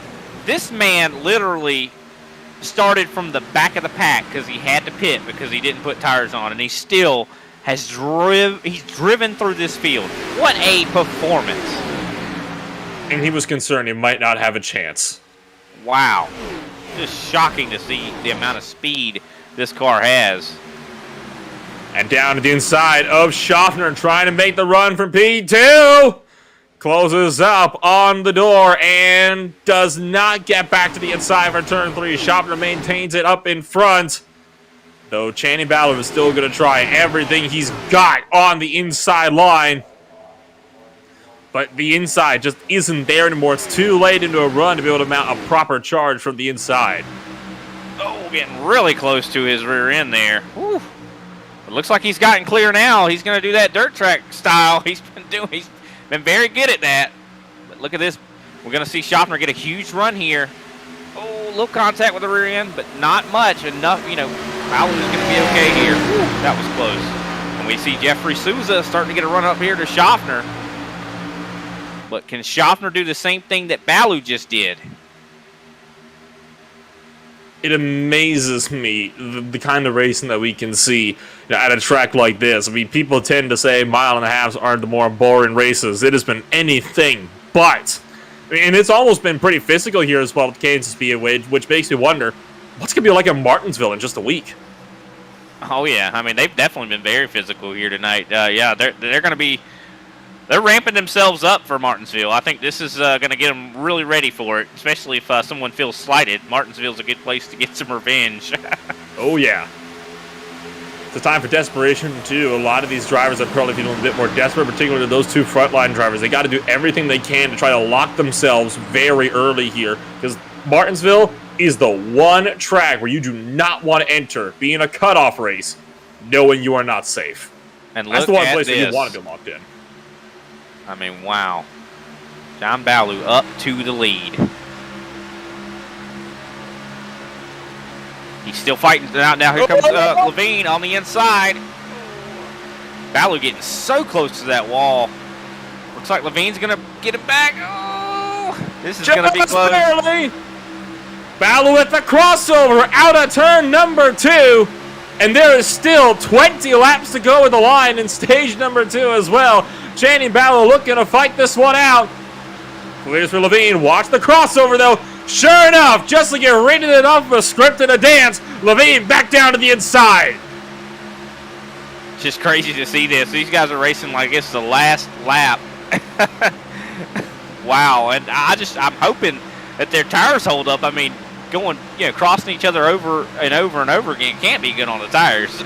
This man literally started from the back of the pack because he had to pit because he didn't put tires on, and he still has driven through this field. What a performance. And he was concerned he might not have a chance. Wow. Just shocking to see the amount of speed this car has. And down to the inside of Schaffner trying to make the run from P2. Closes up on the door and does not get back to the inside for turn 3. Schaffner maintains it up in front. Though Channing Ballew is still going to try everything he's got on the inside line. But the inside just isn't there anymore. It's too late into a run to be able to mount a proper charge from the inside. Oh, getting really close to his rear end there. Whew. It looks like he's gotten clear now. He's going to do that dirt track style he's been very good at that. But look at this. We're going to see Schaffner get a huge run here. Oh, a little contact with the rear end, but not much. Enough, Ballard is going to be okay here. Whew, that was close. And we see Jeffrey Souza starting to get a run up here to Schaffner. But can Schaffner do the same thing that Ballew just did? It amazes me the kind of racing that we can see at a track like this. I mean, people tend to say mile-and-a-halves aren't the more boring races. It has been anything but. And it's almost been pretty physical here as well with Kansas Speedway, which makes me wonder, what's going to be like in Martinsville in just a week? Oh yeah, I mean they've definitely been very physical here tonight. Yeah, they're going to be ramping themselves up for Martinsville. I think this is going to get them really ready for it, especially if someone feels slighted. Martinsville's a good place to get some revenge. Oh yeah. It's a time for desperation too. A lot of these drivers are probably feeling a bit more desperate, particularly those two frontline drivers. They got to do everything they can to try to lock themselves very early here, because Martinsville is the one track where you do not want to enter, being a cutoff race, knowing you are not safe. And that's the one place where you want to be locked in. I mean, wow. John Ballew up to the lead. He's still fighting out now. Here comes Levine on the inside. Ballew getting so close to that wall. Looks like Levine's going to get it back. Oh, this is going to be close. Barely. Ballew at the crossover, out of turn number 2. And there is still 20 laps to go in the line in stage number 2 as well. Channing Ballew looking to fight this one out. Clears for Levine. Watch the crossover, though. Sure enough, just like you're reading it off of a script in a dance, Levine back down to the inside. It's just crazy to see this. These guys are racing like it's the last lap. Wow. And I'm hoping that their tires hold up. I mean, going, crossing each other over and over and over again can't be good on the tires.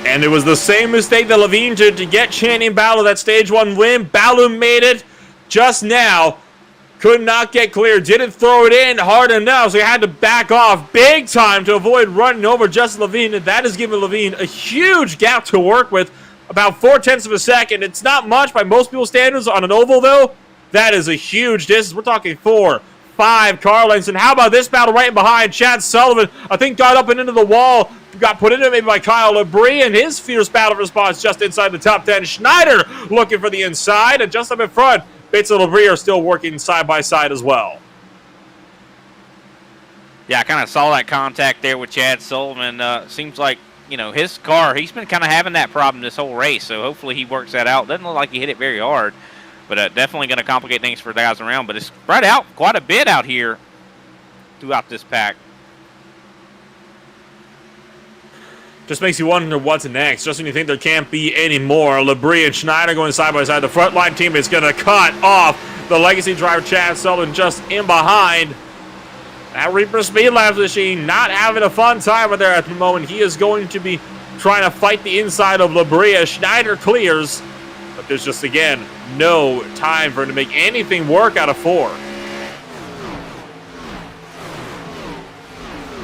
And it was the same mistake that Levine did to get Channing Ballew that stage 1 win. Ballew made it just now. Could not get clear. Didn't throw it in hard enough, so he had to back off big time to avoid running over Justin Levine. And that has given Levine a huge gap to work with, about 0.4 of a second. It's not much by most people's standards on an oval, though. That is a huge distance. We're talking 4, 5 car lengths. And how about this battle right behind? Chad Sullivan, I think, got up and into the wall. Got put into it maybe by Kyle Labrie, and his fierce battle response just inside the top 10. Schneider looking for the inside, and just up in front, Bates and Labrie are still working side by side as well. Yeah, I kind of saw that contact there with Chad Sullivan. Seems like, his car, he's been kind of having that problem this whole race, so hopefully he works that out. Doesn't look like he hit it very hard, but definitely going to complicate things for the guys around. But it's spread out quite a bit out here throughout this pack. Just makes you wonder what's next. Just when you think there can't be any more. Labrie and Schneider going side by side. The frontline team is going to cut off the legacy driver Chad Sullivan just in behind. That Reaper Speed Labs machine not having a fun time with there at the moment. He is going to be trying to fight the inside of Labrie as Schneider clears. But there's just, again, no time for him to make anything work out of 4.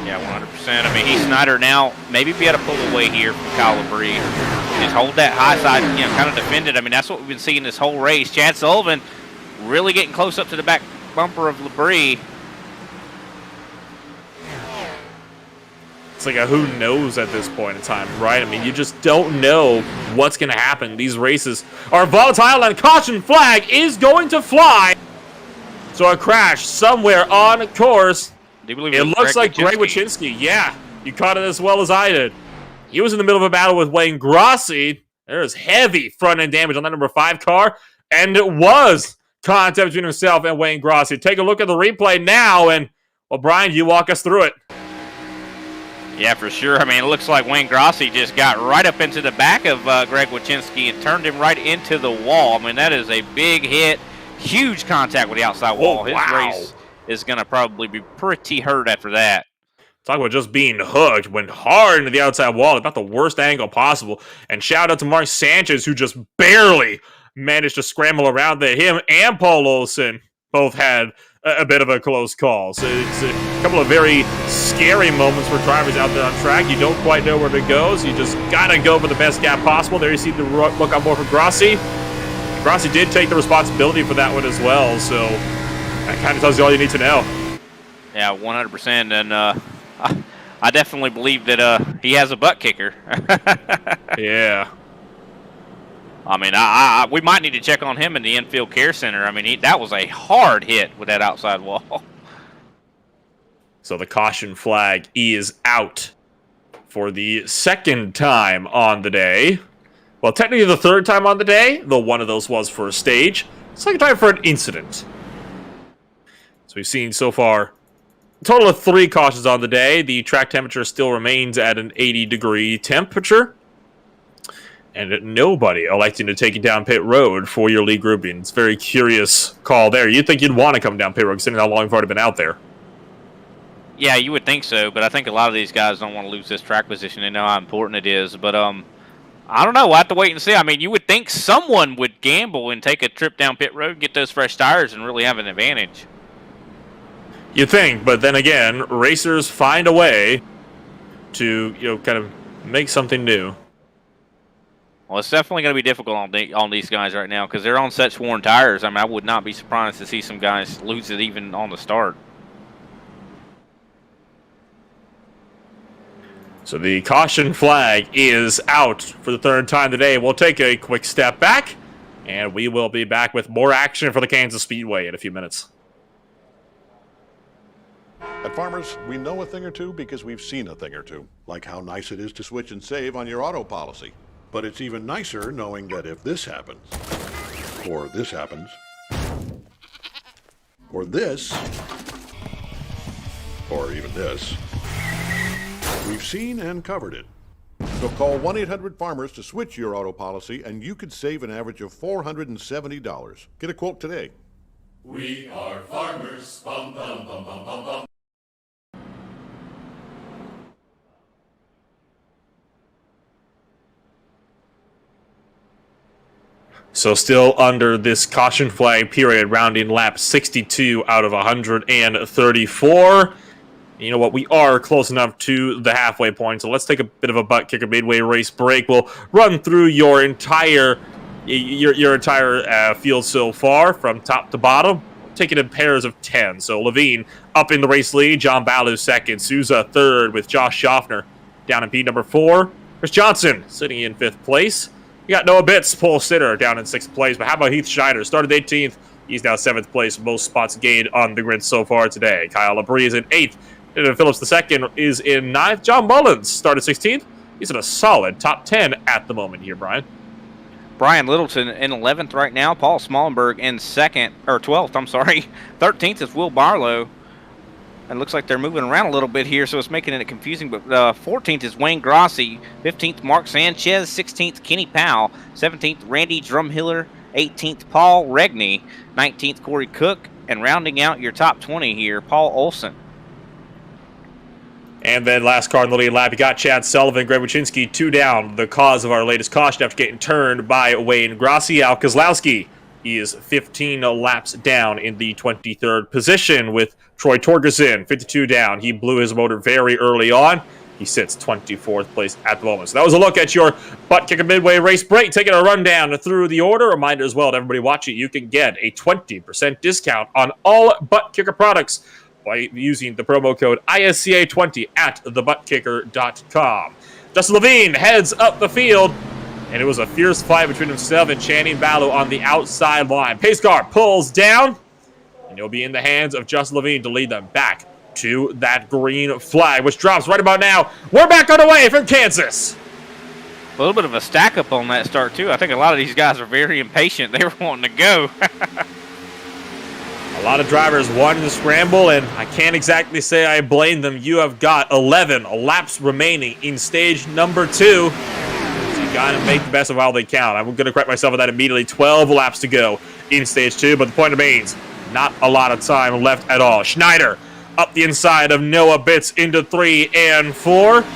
Yeah, 100%. I mean, Schneider now maybe be able to pull away here from Kyle Labrie. Just hold that high side, kind of defend it. I mean, that's what we've been seeing this whole race. Chad Sullivan really getting close up to the back bumper of Labrie. It's like a who knows at this point in time, right? I mean, you just don't know what's going to happen. These races are volatile, and caution flag is going to fly. So a crash somewhere on course. Do you believe it looks like Greg Wyszynski. Yeah, you caught it as well as I did. He was in the middle of a battle with Wayne Grossi. There's heavy front-end damage on that number 5 car, and it was contact between himself and Wayne Grossi. Take a look at the replay now, and, well, Brian, you walk us through it. Yeah, for sure. I mean, it looks like Wayne Grossi just got right up into the back of Greg Wyszynski and turned him right into the wall. I mean, that is a big hit, huge contact with the outside wall. His race is going to probably be pretty hurt after that. Talk about just being hooked. Went hard into the outside wall, about the worst angle possible. And shout out to Mark Sanchez, who just barely managed to scramble around there. Him and Paul Olsen both had a bit of a close call. So it's a couple of very scary moments for drivers out there on track. You don't quite know where to go, so you just got to go for the best gap possible. There you see the look on board for Grossi. Grossi did take the responsibility for that one as well, so that kind of tells you all you need to know. Yeah, 100%. And I definitely believe that he has a butt kicker. Yeah. I mean, we might need to check on him in the infield care center. I mean, that was a hard hit with that outside wall. So the caution flag is out for the second time on the day. Well, technically the third time on the day, though one of those was for a stage. Second time for an incident. So we've seen so far total of 3 cautions on the day. The track temperature still remains at an 80-degree temperature. And nobody electing to take you down pit road for your lead grouping. It's a very curious call there. You'd think you'd want to come down pit road, considering how long you've already been out there. Yeah, you would think so, but I think a lot of these guys don't want to lose this track position. They know how important it is. But I don't know. We'll have to wait and see. I mean, you would think someone would gamble and take a trip down pit road, get those fresh tires, and really have an advantage. You think, but then again, racers find a way to, kind of make something new. Well, it's definitely going to be difficult on these guys right now because they're on such worn tires. I mean, I would not be surprised to see some guys lose it even on the start. So the caution flag is out for the 3rd time today. We'll take a quick step back, and we will be back with more action for the Kansas Speedway in a few minutes. At Farmers, we know a thing or two because we've seen a thing or two, like how nice it is to switch and save on your auto policy. But it's even nicer knowing that if this happens, or this happens, or this, or even this, we've seen and covered it. So call 1-800-FARMERS to switch your auto policy and you could save an average of $470. Get a quote today. We are farmers. Bum, bum, bum, bum, bum, bum. So still under this caution flag period, rounding lap 62 out of 134. You know what? We are close enough to the halfway point, so let's take a bit of a ButtKicker midway race break. We'll run through your entire field so far from top to bottom. Take it in pairs of 10. So Levine up in the race lead. John Ballew second. Souza third with Josh Schaffner down in P number 4. Chris Johnson sitting in 5th place. You got Noah Bitts, pole sitter, down in 6th place. But how about Heath Schneider? Started 18th. He's now 7th place. Most spots gained on the grid so far today. Kyle Labrie is in 8th. And Phillips II is in 9th. John Mullins started 16th. He's in a solid top 10 at the moment here, Brian. Brian Littleton in 11th right now. Paul Smallenberg in 12th, I'm sorry. 13th is Will Barlow. And it looks like they're moving around a little bit here, so it's making it confusing. But 14th is Wayne Grossi. 15th, Mark Sanchez. 16th, Kenny Powell. 17th, Randy Drumhiller. 18th, Paul Regney. 19th, Corey Cook. And rounding out your top 20 here, Paul Olson. And then last car in the lead lap, you got Chad Sullivan, Greg Wyszynski, 2 down. The cause of our latest caution after getting turned by Wayne Grossi. Al Kozlowski is 15 laps down in the 23rd position with Troy Torgerson, 52 down. He blew his motor very early on. He sits 24th place at the moment. So that was a look at your ButtKicker Midway race break. Taking a rundown through the order. Reminder as well to everybody watching, you can get a 20% discount on all ButtKicker products by using the promo code ISCA20 at thebutkicker.com. Justin Levine heads up the field, and it was a fierce fight between himself and Channing Ballew on the outside line. Pace car pulls down, and it'll be in the hands of Justin Levine to lead them back to that green flag, which drops right about now. We're back on the way from Kansas. A little bit of a stack up on that start, too. I think a lot of these guys are very impatient. They were wanting to go. A lot of drivers wanted to scramble, and I can't exactly say I blame them. You have got 11 laps remaining in stage number 2. So you got to make the best of how they count. I'm going to correct myself on that immediately. 12 laps to go in stage 2, but the point remains, not a lot of time left at all. Schneider up the inside of Noah Bitts into 3 and 4. It's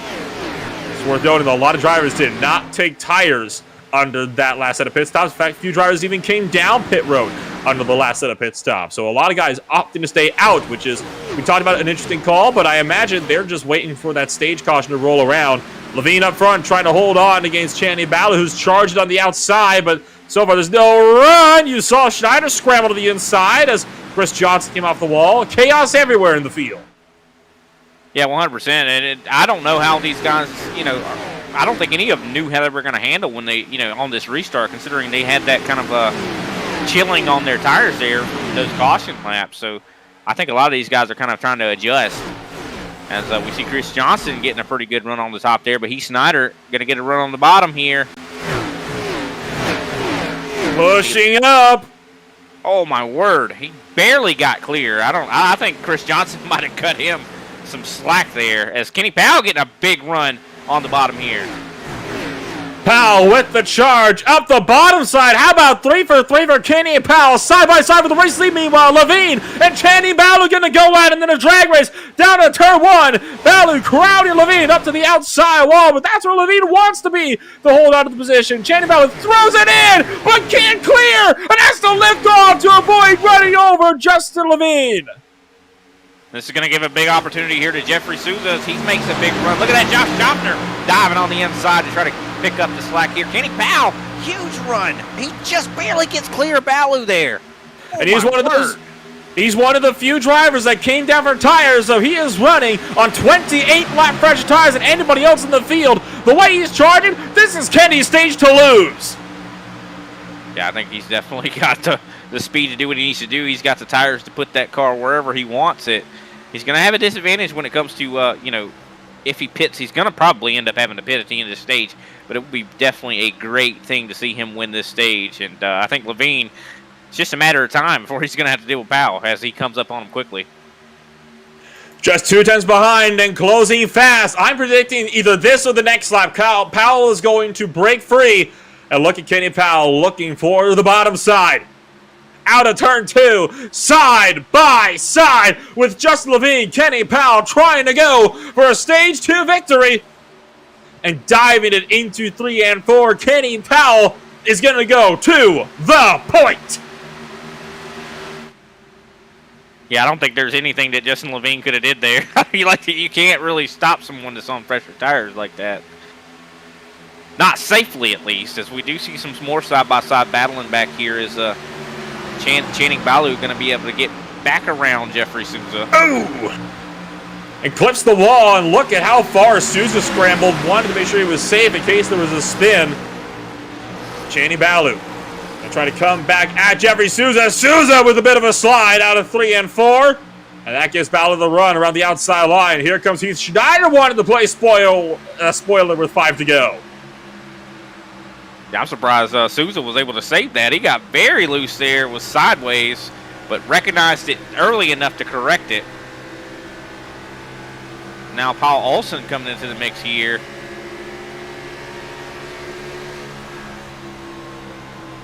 worth noting that a lot of drivers did not take tires under that last set of pit stops. In fact, a few drivers even came down pit road under the last set of pit stops. So a lot of guys opting to stay out, which is, we talked about an interesting call, but I imagine they're just waiting for that stage caution to roll around. Levine up front trying to hold on against Channing Ballew, who's charged on the outside, but so far there's no run. You saw Schneider scramble to the inside as Chris Johnson came off the wall. Chaos everywhere in the field. Yeah, 100%. And I don't know how these guys, I don't think any of them knew how they were going to handle when they, on this restart, considering they had that kind of chilling on their tires there from those caution laps. So I think a lot of these guys are kind of trying to adjust. As we see Chris Johnson getting a pretty good run on the top there, but Heath Schneider going to get a run on the bottom here. Pushing up. Oh my word! He barely got clear. I think Chris Johnson might have cut him some slack there. As Kenny Powell getting a big run on the bottom here. Powell with the charge up the bottom side. How about 3 for 3 for Kenny and Powell side by side with the race lead. Meanwhile, Levine and Channing Baloo going to go at it, and then a drag race down to turn 1. Baloo crowding Levine up to the outside wall, but that's where Levine wants to be to hold on to the position. Channing Baloo throws it in, but can't clear, and has to lift off to avoid running over Justin Levine. This is going to give a big opportunity here to Jeffrey Souza as he makes a big run. Look at that, Josh Joffner diving on the inside to try to pick up the slack here. Kenny Powell, huge run. He just barely gets clear of Baloo there. Oh, and he's one of the few drivers that came down for tires, so he is running on 28 lap pressure tires than anybody else in the field. The way he's charging, this is Kenny's stage to lose. Yeah, I think he's definitely got the speed to do what he needs to do. He's got the tires to put that car wherever he wants it. He's going to have a disadvantage when it comes to, if he pits, he's going to probably end up having to pit at the end of the stage. But it would be definitely a great thing to see him win this stage. And I think Levine, it's just a matter of time before he's going to have to deal with Powell as he comes up on him quickly. Just 2 tenths behind and closing fast. I'm predicting either this or the next lap. Powell is going to break free. And look at Kenny Powell looking for the bottom side. Out of turn 2, side by side with Justin Levine. Kenny Powell trying to go for a stage 2 victory. And diving it into 3 and 4. Kenny Powell is going to go to the point. Yeah, I don't think there's anything that Justin Levine could have did there. You can't really stop someone that's on pressure tires like that. Not safely, at least, as we do see some more side-by-side battling back here. Is Channing Baloo going to be able to get back around Jeffrey Souza? Oh! And clips the wall, and look at how far Souza scrambled. Wanted to make sure he was safe in case there was a spin. Channing Baloo and try to come back at Jeffrey Souza. Souza with a bit of a slide out of 3 and 4. And that gives Baloo the run around the outside line. Here comes Heath Schneider, wanted to play spoiler with 5 to go. Yeah, I'm surprised Souza was able to save that. He got very loose there, was sideways, but recognized it early enough to correct it. Now Paul Olsen coming into the mix here.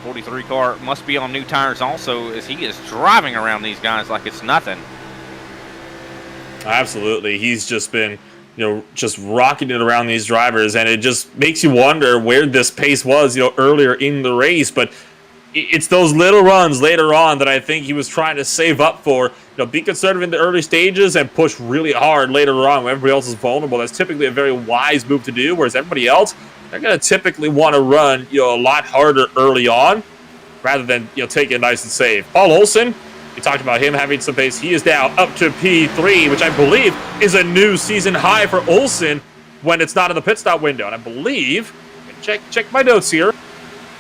43 car must be on new tires also, as he is driving around these guys like it's nothing. Absolutely. He's just been, just rocking it around these drivers, and it just makes you wonder where this pace was, earlier in the race. But it's those little runs later on that I think he was trying to save up for. Be conservative in the early stages and push really hard later on when everybody else is vulnerable. That's typically a very wise move to do, whereas everybody else, they're going to typically want to run, a lot harder early on rather than, take it nice and safe. Paul Olsen, we talked about him having some pace. He is now up to P3, which I believe is a new season high for Olsen when it's not in the pit stop window. And I believe, check my notes here,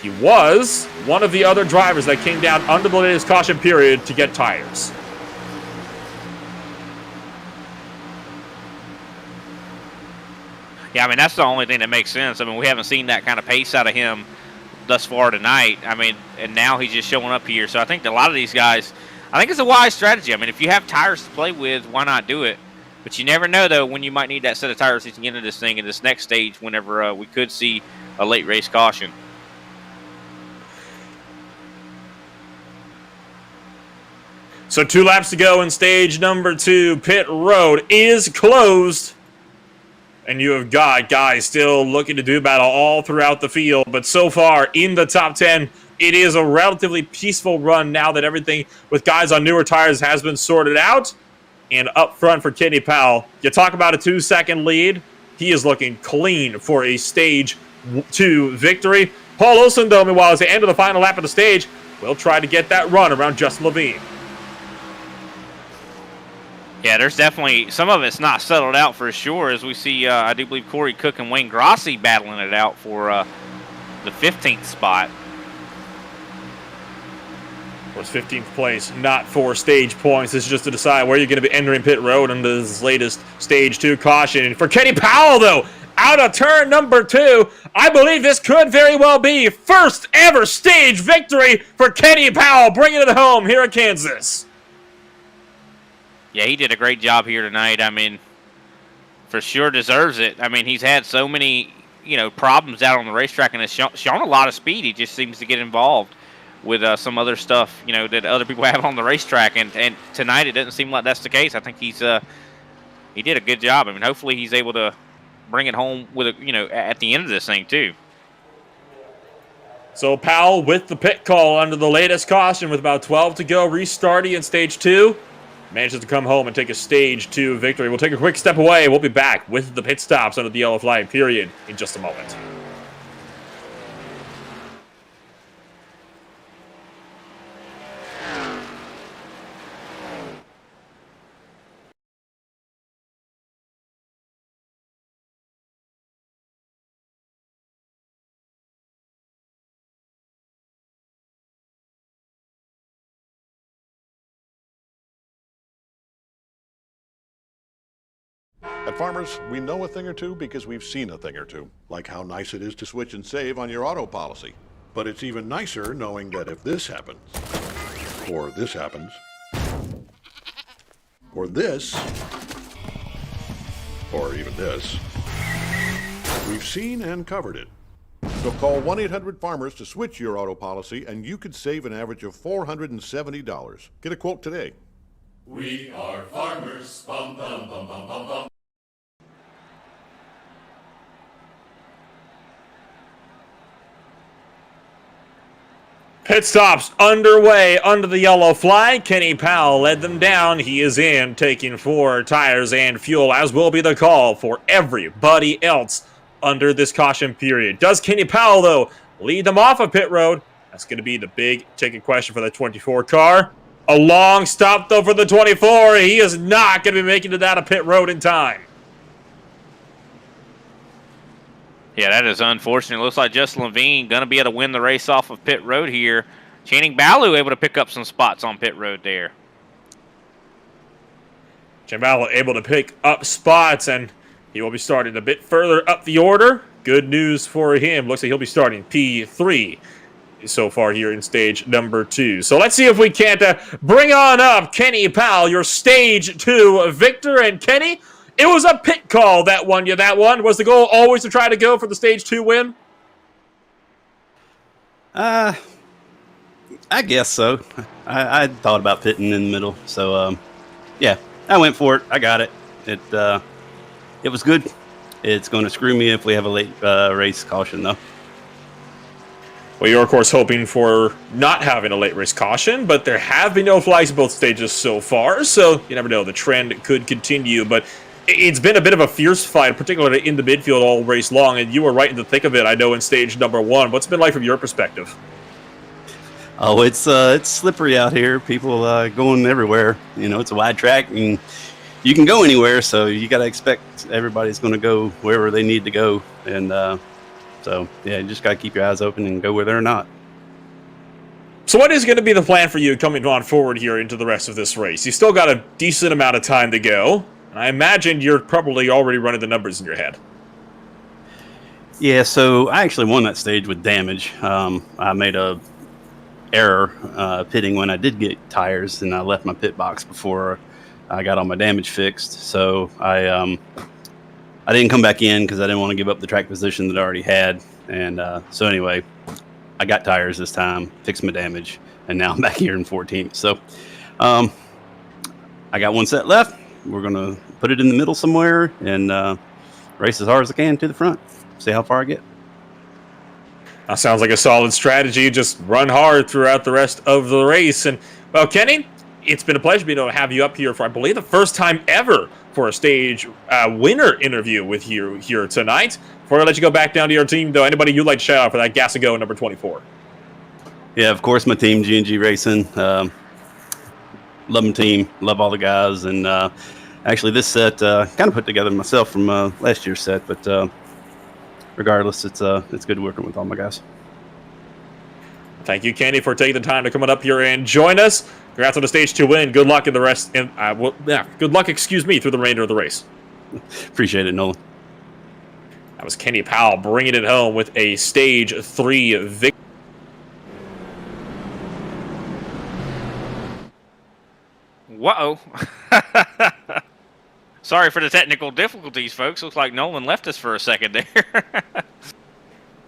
he was one of the other drivers that came down under the latest caution period to get tires. Yeah, that's the only thing that makes sense. We haven't seen that kind of pace out of him thus far tonight. And now he's just showing up here. So I think that a lot of these guys, I think it's a wise strategy. If you have tires to play with, why not do it? But you never know, though, when you might need that set of tires at the end of this thing in this next stage whenever we could see a late race caution. So 2 laps to go in stage number 2. Pit road is closed. And you have got guys still looking to do battle all throughout the field. But so far in the top 10, it is a relatively peaceful run now that everything with guys on newer tires has been sorted out. And up front for Kenny Powell, you talk about a 2-second lead. He is looking clean for a stage 2 victory. Paul Olsen, though, meanwhile, at the end of the final lap of the stage, will try to get that run around Justin Levine. Yeah, there's definitely, some of it's not settled out for sure, as we see, I do believe Corey Cook and Wayne Grossi battling it out for the 15th spot. Of course, 15th place, not for stage points. This is just to decide where you're going to be entering pit road in this latest stage 2 caution. And for Kenny Powell, though, out of turn number 2. I believe this could very well be first ever stage victory for Kenny Powell, bringing it home here at Kansas. Yeah, he did a great job here tonight. I mean, for sure deserves it. I mean, he's had so many, problems out on the racetrack and has shown a lot of speed. He just seems to get involved with some other stuff, that other people have on the racetrack. And tonight it doesn't seem like that's the case. I think he did a good job. I mean, hopefully he's able to bring it home with at the end of this thing too. So Powell with the pit call under the latest caution with about 12 to go, restarting in stage 2. Manages to come home and take a stage 2 victory. We'll take a quick step away. We'll be back with the pit stops under the yellow flag period in just a moment. At Farmers, we know a thing or two because we've seen a thing or two, like how nice it is to switch and save on your auto policy. But it's even nicer knowing that if this happens, or this happens, or this, or even this, we've seen and covered it. So call 1-800-FARMERS to switch your auto policy and you could save an average of $470. Get a quote today. We are farmers. Bum, bum, bum, bum, bum, bum. Pit stops underway under the yellow flag. Kenny Powell led them down. He is in, taking 4 tires and fuel, as will be the call for everybody else under this caution period. Does Kenny Powell, though, lead them off of pit road? That's going to be the big ticket question for the 24 car. A long stop, though, for the 24. He is not going to be making it out of pit road in time. Yeah, that is unfortunate. It looks like Justin Levine going to be able to win the race off of pit road here. Channing Ballew able to pick up some spots on pit road there. Channing Ballew able to pick up spots, and he will be starting a bit further up the order. Good news for him. Looks like he'll be starting P3 so far here in stage number 2. So let's see if we can't bring on up Kenny Powell, your stage 2 victor. And Kenny, it was a pit call that won you that one. Was the goal always to try to go for the stage 2 win? I guess so. I thought about pitting in the middle. So, yeah, I went for it. I got it. It was good. It's going to screw me if we have a late race caution, though. Well, you're, of course, hoping for not having a late race caution, but there have been no flags in both stages so far, so you never know. The trend could continue, but it's been a bit of a fierce fight, particularly in the midfield all race long, and you were right in the thick of it, I know, in stage number 1. What's it been like from your perspective? Oh, it's slippery out here. People going everywhere. It's a wide track, and you can go anywhere, so you got to expect everybody's going to go wherever they need to go, and so, yeah, you just got to keep your eyes open and go where they're not. So what is going to be the plan for you coming on forward here into the rest of this race? You still got a decent amount of time to go, and I imagine you're probably already running the numbers in your head. Yeah, so I actually won that stage with damage. I made a error pitting when I did get tires, and I left my pit box before I got all my damage fixed. So I didn't come back in because I didn't want to give up the track position that I already had. And so anyway, I got tires this time, fixed my damage, and now I'm back here in 14th. So I got one set left. We're going to put it in the middle somewhere and race as hard as I can to the front. See how far I get. That sounds like a solid strategy. Just run hard throughout the rest of the race. And, well, Kenny, it's been a pleasure being able to have you up here for, I believe, the first time ever for a stage winner interview with you here tonight. Before I let you go back down to your team, though, anybody you'd like to shout out for that Gas and Go number 24? Yeah, of course, my team, G&G Racing. Love my team. Love all the guys. And actually, this set kind of put together myself from last year's set. But regardless, it's good working with all my guys. Thank you, Kenny, for taking the time to come on up here and join us. Congrats on the stage 2 win. Good luck in the rest. And good luck, through the remainder of the race. Appreciate it, Nolan. That was Kenny Powell bringing it home with a Stage 3 victory. Whoa. Sorry for the technical difficulties, folks. Looks like Nolan left us for a second there.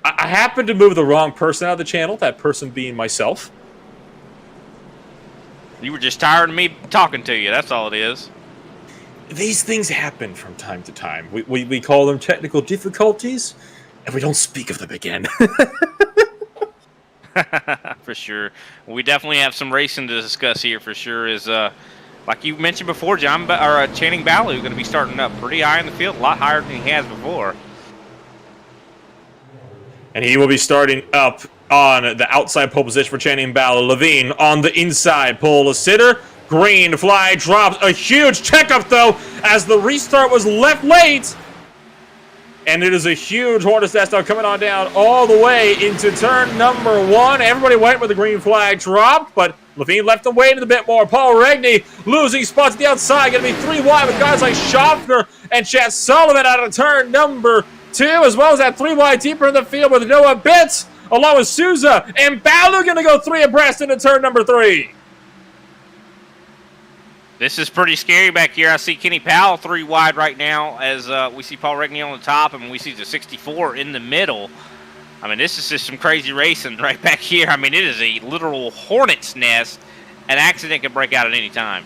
I happened to move the wrong person out of the channel, that person being myself. You were just tired of me talking to you. That's all it is. These things happen from time to time. We call them technical difficulties, and we don't speak of them again. For sure. We definitely have some racing to discuss here for sure. Is like you mentioned before, Channing Baloo going to be starting up pretty high in the field, a lot higher than he has before. And he will be starting up on the outside pole position for Channing Baloo. Levine on the inside pole sitter. Green flag drops. A huge checkup, though, as the restart was left late. And it is a huge hornet's nest now coming on down all the way into turn number 1. Everybody went with the green flag drop, but Levine left them waiting a bit more. Paul Regney losing spots at the outside. Going to be 3 wide with guys like Schaffner and Chad Sullivan out of turn number 2, as well as that 3 wide deeper in the field with Noah Bitts, along with Souza and Baloo going to go 3 abreast into turn number 3. This is pretty scary back here. I see Kenny Powell 3 wide right now as we see Paul Regney on the top, and we see the 64 in the middle. I mean, this is just some crazy racing right back here. I mean, it is a literal hornet's nest. An accident can break out at any time.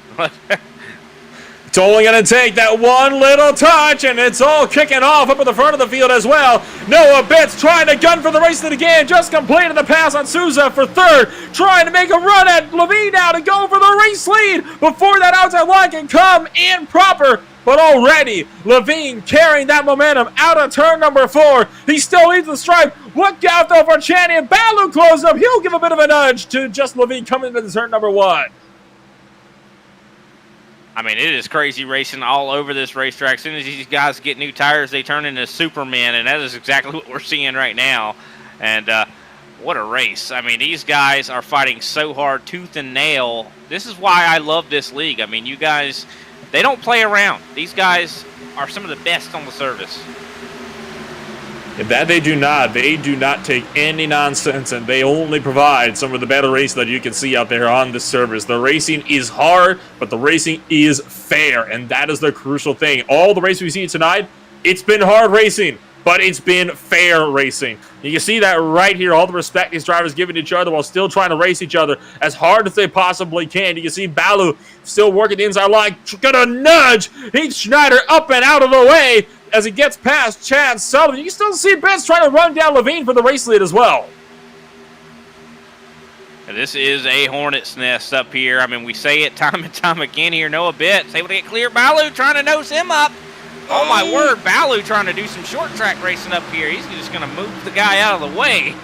It's only going to take that one little touch, and it's all kicking off up at the front of the field as well. Noah Bitts trying to gun for the race lead again. Just completed the pass on Souza for 3rd. Trying to make a run at Levine now to go for the race lead before that outside line can come in proper. But already, Levine carrying that momentum out of turn number 4. He still leads the stripe. Look out, though, for Channing. Baloo closes up. He'll give a bit of a nudge to just Levine coming into the turn number 1. I mean, it is crazy racing all over this racetrack. As soon as these guys get new tires, they turn into Superman, and that is exactly what we're seeing right now. And what a race. I mean, these guys are fighting so hard, tooth and nail. This is why I love this league. I mean, you guys, they don't play around. These guys are some of the best on the service. That they do not. They do not take any nonsense, and they only provide some of the better racing that you can see out there on the service. The racing is hard, but the racing is fair, and that is the crucial thing. All the racing we see tonight, it's been hard racing, but it's been fair racing. You can see that right here, all the respect these drivers giving each other while still trying to race each other as hard as they possibly can. You can see Baloo still working the inside line, gonna nudge Heath Schneider up and out of the way as he gets past Chad Sullivan. You can still see Bitts trying to run down Levine for the race lead as well. And this is a hornet's nest up here. I mean, we say it time and time again here. Noah Bitts able to get clear. Baloo trying to nose him up. Oh, my word. Baloo trying to do some short track racing up here. He's just going to move the guy out of the way.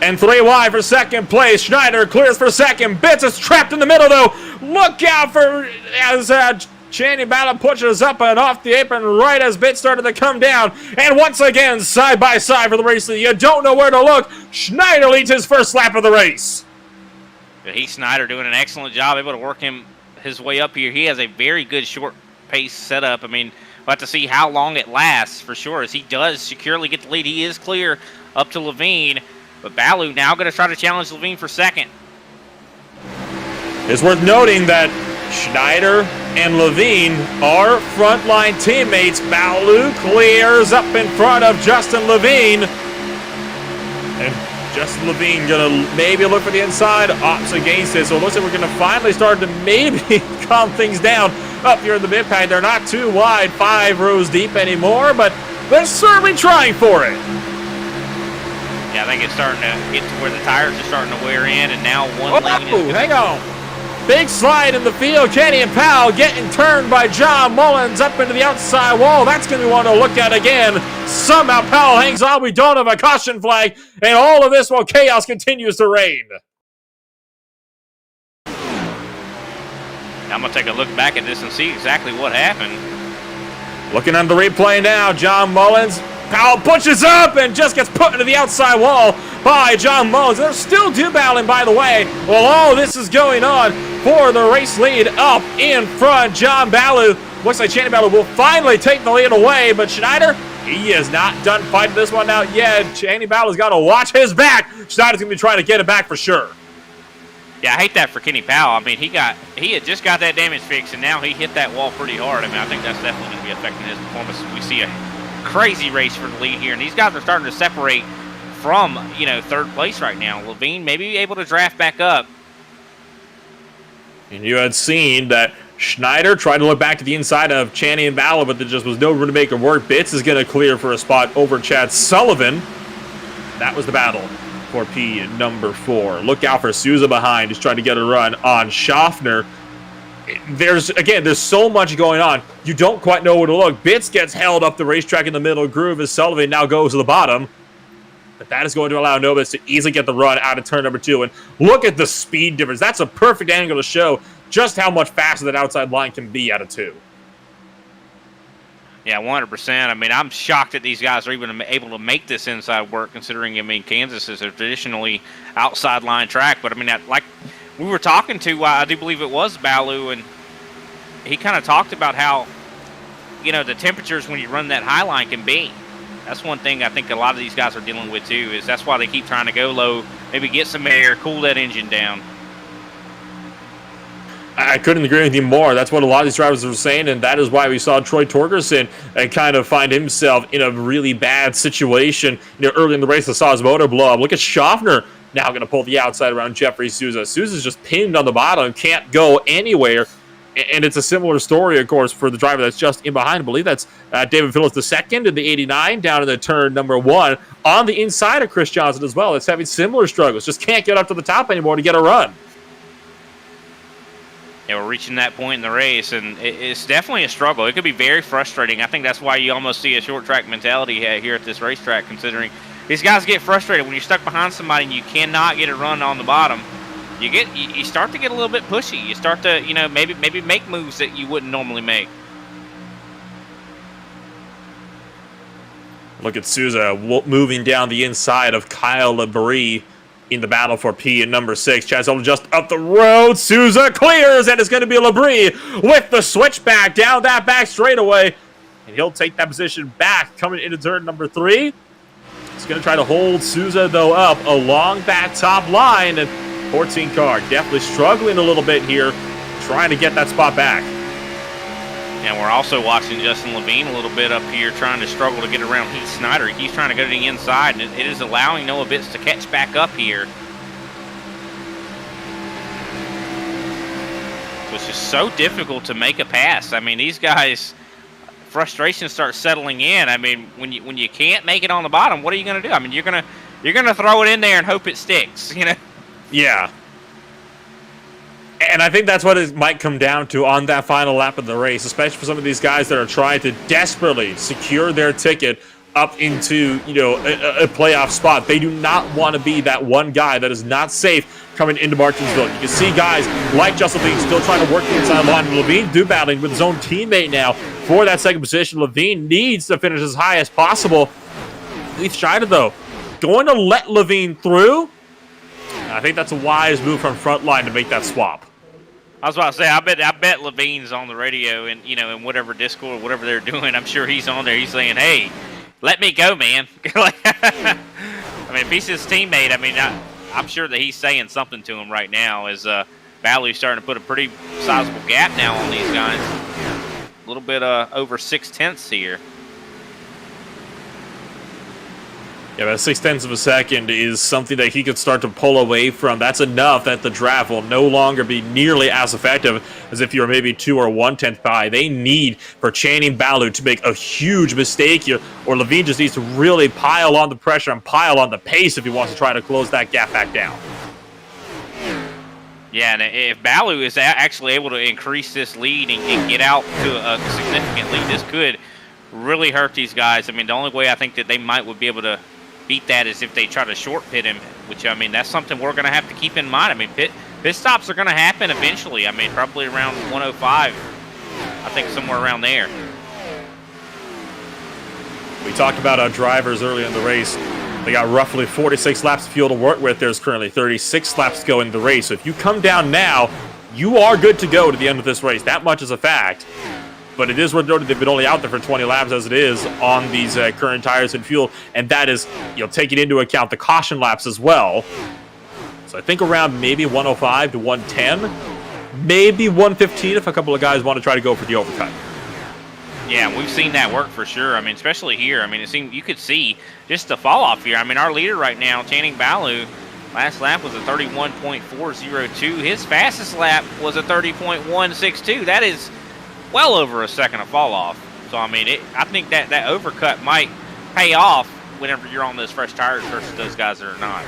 And 3 wide for 2nd place. Schneider clears for 2nd. Bitts is trapped in the middle, though. Look out for as Channing Baloo pushes up and off the apron right as Bitts started to come down. And once again, side by side for the race lead. You don't know where to look. Schneider leads his first lap of the race. Heath Snyder doing an excellent job, able to work his way up here. He has a very good short pace setup. I mean, we'll have to see how long it lasts for sure, as he does securely get the lead. He is clear up to Levine, but Baloo now going to try to challenge Levine for 2nd. It's worth noting that Schneider and Levine are frontline teammates. Baloo clears up in front of Justin Levine. And Justin Levine going to maybe look for the inside, opts against it. So it looks like we're going to finally start to maybe calm things down up here in the mid-pack. They're not too wide, 5 rows deep anymore, but they're certainly trying for it. Yeah, I think it's starting to get to where the tires are starting to wear in, and now one lane is... hang on. Big slide in the field. Kenny and Powell getting turned by John Mullins up into the outside wall. That's going to be one to look at again. Somehow Powell hangs on. We don't have a caution flag. And all of this while chaos continues to reign. I'm going to take a look back at this and see exactly what happened. Looking on the replay now, John Mullins. Powell pushes up and just gets put into the outside wall by John Mullins. They're still battling, by the way, while all this is going on for the race lead up in front. John Baloo, looks like Channing Baloo will finally take the lead away, but Schneider, He is not done fighting this one out yet. Channing Ballow's got to watch his back. Schneider's going to be trying to get it back for sure. Yeah, I hate that for Kenny Powell. I mean, he had just got that damage fixed, and now he hit that wall pretty hard. I mean, I think that's definitely going to be affecting his performance. We see a crazy race for the lead here, and these guys are starting to separate from, third place right now. Levine may be able to draft back up. And you had seen that Schneider tried to look back to the inside of Channing and Ballo, but there just was no room to make it work. Bitts is going to clear for a spot over Chad Sullivan. That was the battle for P number 4. Look out for Souza behind. He's trying to get a run on Schaffner. There's so much going on. You don't quite know where to look. Bitts gets held up the racetrack in the middle groove as Sullivan now goes to the bottom. But that is going to allow Nobis to easily get the run out of turn number 2. And look at the speed difference. That's a perfect angle to show just how much faster that outside line can be out of 2. Yeah, 100%. I mean, I'm shocked that these guys are even able to make this inside work, considering, Kansas is a traditionally outside line track. But, like we were talking to, I do believe it was Baloo, and he kind of talked about how, the temperatures when you run that high line can be. That's one thing I think a lot of these guys are dealing with, too, is that's why they keep trying to go low, maybe get some air, cool that engine down. I couldn't agree with you more. That's what a lot of these drivers are saying, and that is why we saw Troy Torgerson kind of find himself in a really bad situation. Early in the race, I saw his motor blow up. Look at Schaffner now going to pull the outside around Jeffrey Souza. Souza's just pinned on the bottom and can't go anywhere. And it's a similar story, of course, for the driver that's just in behind. I believe that's David Phillips II in the 89 down in the turn number 1 on the inside of Chris Johnson as well. It's having similar struggles. Just can't get up to the top anymore to get a run. Yeah, we're reaching that point in the race, and it's definitely a struggle. It could be very frustrating. I think that's why you almost see a short track mentality here at this racetrack, considering these guys get frustrated when you're stuck behind somebody and you cannot get a run on the bottom. You start to get a little bit pushy. You start to, maybe make moves that you wouldn't normally make. Look at Souza moving down the inside of Kyle Labrie in the battle for P in number 6. Chad Sullivan just up the road. Souza clears, and it's going to be Labrie with the switchback down that back straightaway. And he'll take that position back coming into turn number 3. He's going to try to hold Souza, though, up along that top line. And 14 car definitely struggling a little bit here, trying to get that spot back. And we're also watching Justin Levine a little bit up here, trying to struggle to get around Heath Snyder. He's trying to go to the inside, and it is allowing Noah Bitts to catch back up here. So it's just so difficult to make a pass. These guys, frustration starts settling in. When you can't make it on the bottom, what are you going to do? You're gonna throw it in there and hope it sticks. Yeah. And I think that's what it might come down to on that final lap of the race, especially for some of these guys that are trying to desperately secure their ticket up into, a playoff spot. They do not want to be that one guy that is not safe coming into Martinsville. You can see guys like Justin Levine still trying to work the inside line. Levine do battling with his own teammate now for that second position. Levine needs to finish as high as possible. Heath Schneider, though, going to let Levine through. I think that's a wise move from front line to make that swap. I was about to say, I bet Levine's on the radio and in whatever Discord, whatever they're doing. I'm sure he's on there. He's saying, "Hey, let me go, man." If he's his teammate, I'm sure that he's saying something to him right now. As Bally's starting to put a pretty sizable gap now on these guys. A little bit over 0.6 here. Yeah, about 0.6 of a second is something that he could start to pull away from. That's enough that the draft will no longer be nearly as effective as if you were maybe 2 or 1/10 by. They need for Channing Baloo to make a huge mistake here, or Levine just needs to really pile on the pressure and pile on the pace if he wants to try to close that gap back down. Yeah, and if Baloo is actually able to increase this lead and get out to a significant lead, this could really hurt these guys. The only way I think that they would be able to beat that is if they try to short pit him, which that's something we're going to have to keep in mind. Pit stops are going to happen eventually. Probably around 105. I think somewhere around there. We talked about our drivers early in the race. They got roughly 46 laps of fuel to work with. There's currently 36 laps to go in the race. So if you come down now, you are good to go to the end of this race. That much is a fact. but it is worth noting they've been only out there for 20 laps as it is on these current tires and fuel, and that is, taking into account the caution laps as well. So I think around maybe 105 to 110, maybe 115 if a couple of guys want to try to go for the overcut. Yeah, we've seen that work for sure. I mean, especially here. I mean, it seemed you could see just the fall off here. I mean, our leader right now, Channing Baloo, last lap was a 31.402. His fastest lap was a 30.162. That is well over a second of fall off. So I mean, I think that overcut might pay off whenever you're on those fresh tires versus those guys that are not.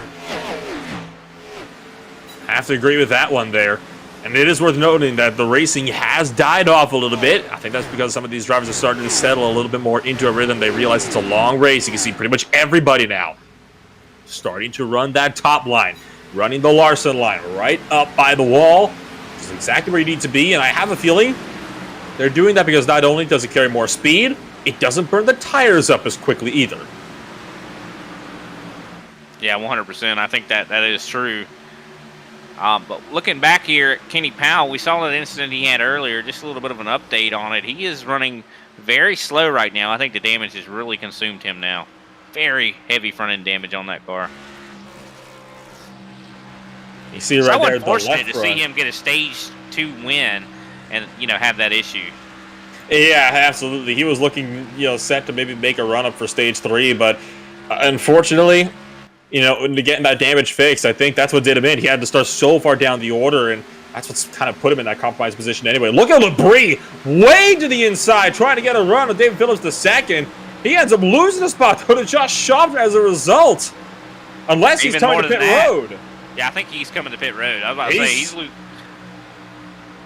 I have to agree with that one there. And it is worth noting that the racing has died off a little bit. I think that's because some of these drivers are starting to settle a little bit more into a rhythm. They realize it's a long race. You can see pretty much everybody now starting to run that top line, running the Larson line right up by the wall, which is exactly where you need to be. And I have a feeling they're doing that because not only does it carry more speed, it doesn't burn the tires up as quickly either. Yeah, 100%. I think that is true. But looking back here at Kenny Powell, we saw that incident he had earlier, just a little bit of an update on it. He is running very slow right now. I think the damage has really consumed him now. Very heavy front-end damage on that car. You see right there, unfortunate to see him get a Stage 2 win and, have that issue. Yeah, absolutely. He was looking, set to maybe make a run-up for Stage 3, but unfortunately, to getting that damage fixed, I think that's what did him in. He had to start so far down the order, and that's what's kind of put him in that compromised position anyway. Look at Labrie, way to the inside, trying to get a run on David Phillips II. He ends up losing a spot, though, to Josh Schaffner as a result. Unless he's coming to pit road. Yeah, I think he's coming to pit road. I was about to say,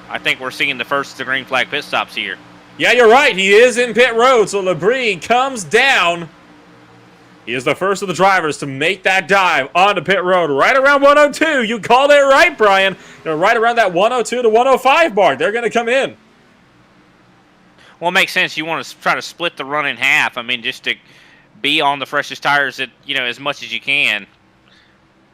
I think we're seeing the first of the green flag pit stops here. Yeah, you're right. He is in pit road, so Labrie comes down. He is the first of the drivers to make that dive onto pit road right around 102. You called it right, Brian. Right around that 102 to 105 mark. They're going to come in. Well, it makes sense. You want to try to split the run in half. I mean, just to be on the freshest tires as much as you can.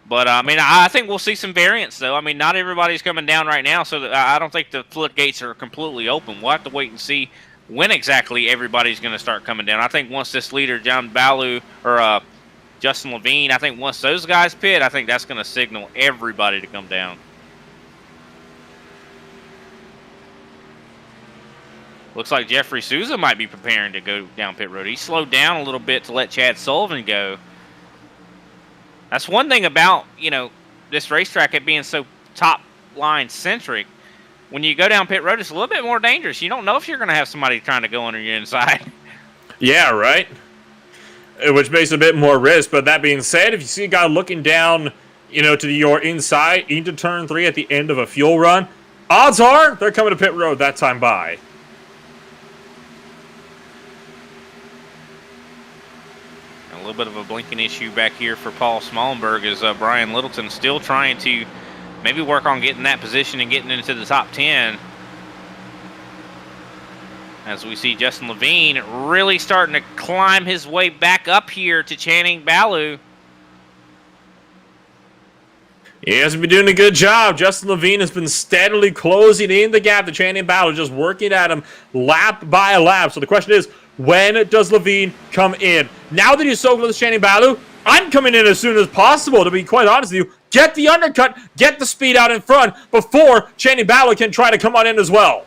But, I think we'll see some variance, though. I mean, not everybody's coming down right now, so I don't think the floodgates are completely open. We'll have to wait and see when exactly everybody's going to start coming down. I think once this leader, John Baloo, or Justin Levine, I think once those guys pit, I think that's going to signal everybody to come down. Looks like Jeffrey Souza might be preparing to go down pit road. He slowed down a little bit to let Chad Sullivan go. That's one thing about, this racetrack, it being so top line centric. When you go down pit road, it's a little bit more dangerous. You don't know if you're going to have somebody trying to go under your inside. Yeah, right. Which makes a bit more risk. But that being said, if you see a guy looking down, to your inside into turn 3 at the end of a fuel run, odds are they're coming to pit road that time by. A little bit of a blinking issue back here for Paul Smallenberg as Brian Littleton still trying to maybe work on getting that position and getting into the top 10. As we see Justin Levine really starting to climb his way back up here to Channing Baloo. He hasn't been doing a good job. Justin Levine has been steadily closing in the gap to Channing Baloo, just working at him lap by lap. So the question is, when does Levine come in? Now that he's so close to Channing Baloo, I'm coming in as soon as possible, to be quite honest with you. Get the undercut, get the speed out in front before Channing Baloo can try to come on in as well.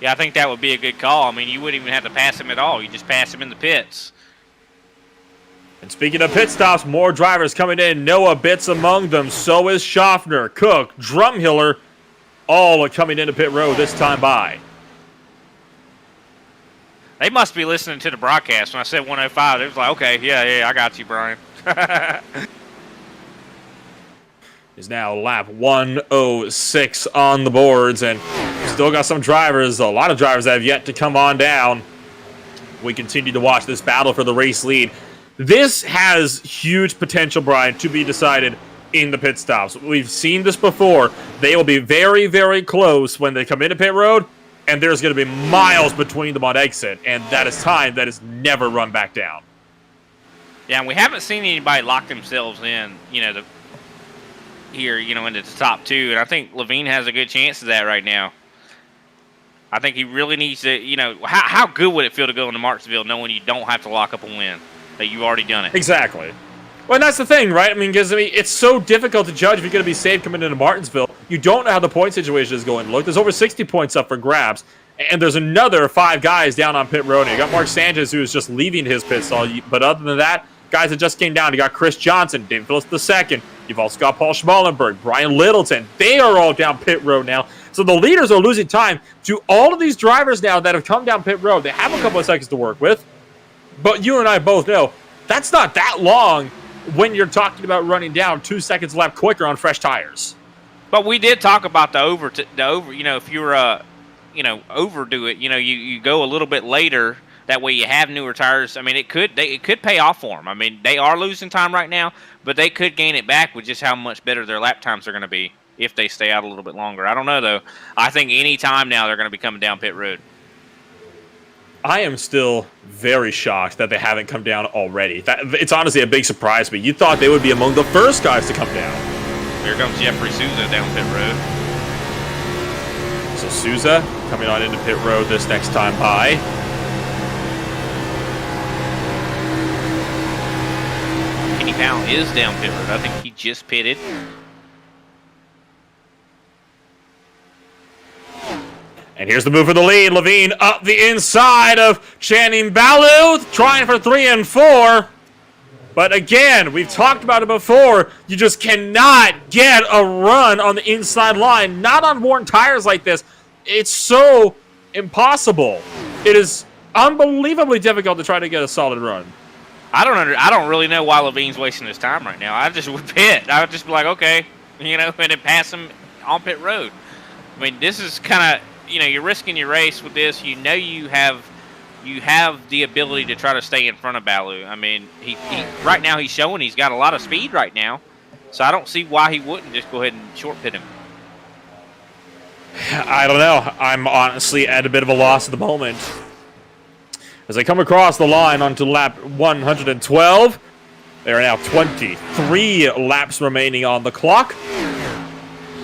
Yeah, I think that would be a good call. I mean, you wouldn't even have to pass him at all. You just pass him in the pits. And speaking of pit stops, more drivers coming in. Noah Bitts among them. So is Schaffner, Cook, Drumhiller. All are coming into pit road this time by. They must be listening to the broadcast. When I said 105, it was like, okay, yeah, I got you, Brian. Is now lap 106 on the boards, and still got some drivers, a lot of drivers that have yet to come on down. We continue to watch this battle for the race lead. This has huge potential, Brian, to be decided in the pit stops. We've seen this before. They will be very, very close when they come into pit road, and there's going to be miles between them on exit, and that is time that is never run back down. Yeah, and we haven't seen anybody lock themselves in, into the top 2, and I think Levine has a good chance of that right now. I think he really needs to, how good would it feel to go into Martinsville knowing you don't have to lock up a win, that you've already done it? Exactly. Well, and that's the thing, right? Because it's so difficult to judge if you're going to be safe coming into Martinsville. You don't know how the point situation is going to look. There's over 60 points up for grabs, and there's another 5 guys down on pit road. You got Mark Sanchez, who is just leaving his pit stall, but other than that, guys that just came down. You got Chris Johnson, David Phillips II. You've also got Paul Schmallenberg, Brian Littleton. They are all down pit road now. So the leaders are losing time to all of these drivers now that have come down pit road. They have a couple of seconds to work with, but you and I both know that's not that long when you're talking about running down 2 seconds lap quicker on fresh tires. But we did talk about the over. If you're overdo it, you go a little bit later. That way you have newer tires. I mean, it could pay off for them. I mean, they are losing time right now, but they could gain it back with just how much better their lap times are going to be if they stay out a little bit longer. I don't know, though. I think any time now they're going to be coming down pit road. I am still very shocked that they haven't come down already. It's honestly a big surprise to me. You thought they would be among the first guys to come down. Here comes Jeffrey Souza down pit road. So Souza coming on into pit road this next time by. Kenny Powell is down pit road. I think he just pitted. And here's the move for the lead. Levine up the inside of Channing Baloo, trying for 3 and 4. But again, we've talked about it before. You just cannot get a run on the inside line. Not on worn tires like this. It's so impossible. It is unbelievably difficult to try to get a solid run. I don't really know why Levine's wasting his time right now. I just would pit. I would just be like, okay, and then pass him on pit road. I mean, this is kind of, you're risking your race with this. You have the ability to try to stay in front of Baloo. I mean, he right now he's showing he's got a lot of speed right now, so I don't see why he wouldn't just go ahead and short pit him. I don't know. I'm honestly at a bit of a loss at the moment. As they come across the line onto lap 112, there are now 23 laps remaining on the clock.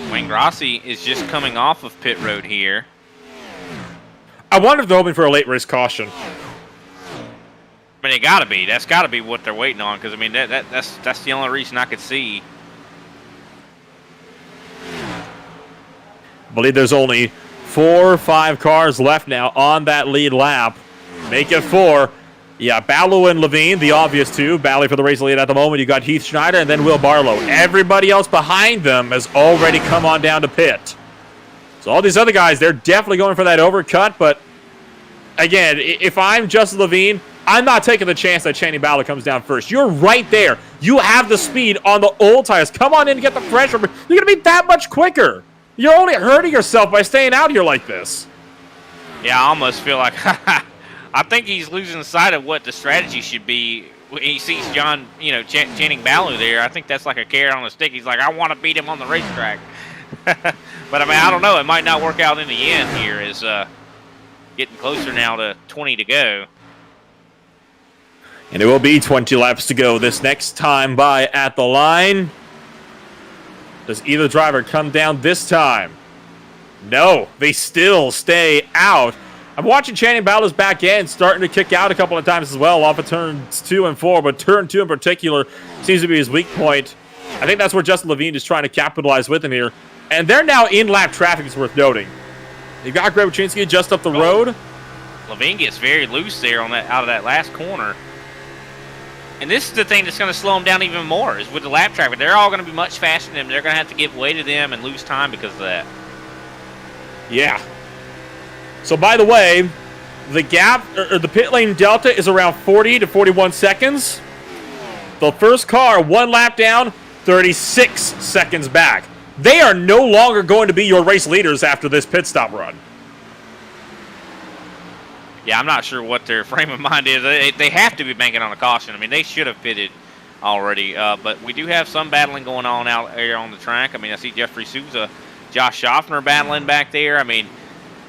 Wayne Grossi is just coming off of pit road here. I wonder if they're hoping for a late race caution. I mean, it got to be. That's got to be what they're waiting on, because I mean that's the only reason I could see. I believe there's only 4 or 5 cars left now on that lead lap. Make it 4. Yeah, Baloo and Levine, the obvious 2. Bally for the race lead at the moment. You got Heath Schneider and then Will Barlow. Everybody else behind them has already come on down to pit. So all these other guys, they're definitely going for that overcut. But again, if I'm Justin Levine, I'm not taking the chance that Channing Ballow comes down first. You're right there. You have the speed on the old tires. Come on in and get the fresh. You're going to be that much quicker. You're only hurting yourself by staying out here like this. Yeah, I almost feel like I think he's losing sight of what the strategy should be. He sees Channing Baloo there. I think that's like a carrot on a stick. He's like, I want to beat him on the racetrack. But I mean, I don't know. It might not work out in the end here. Is getting closer now to 20 to go. And it will be 20 laps to go this next time by at the line. Does either driver come down this time? No, they still stay out. I'm watching Channing Ballow's back end starting to kick out a couple of times as well off of turns 2 and 4, but turn 2 in particular seems to be his weak point. I think that's where Justin Levine is trying to capitalize with him here. And they're now in lap traffic, is worth noting. You've got Greg Wachinski just up the road. Levine gets very loose there on that out of that last corner. And this is the thing that's going to slow them down even more, is with the lap traffic. They're all going to be much faster than them. They're going to have to give way to them and lose time because of that. Yeah. So, by the way, the gap, or the pit lane delta is around 40 to 41 seconds. The first car, 1 lap down, 36 seconds back. They are no longer going to be your race leaders after this pit stop run. Yeah, I'm not sure what their frame of mind is. They have to be banking on a caution. I mean, they should have pitted already. But we do have some battling going on out there on the track. I mean, I see Jeffrey Souza, Josh Schaffner battling back there. I mean,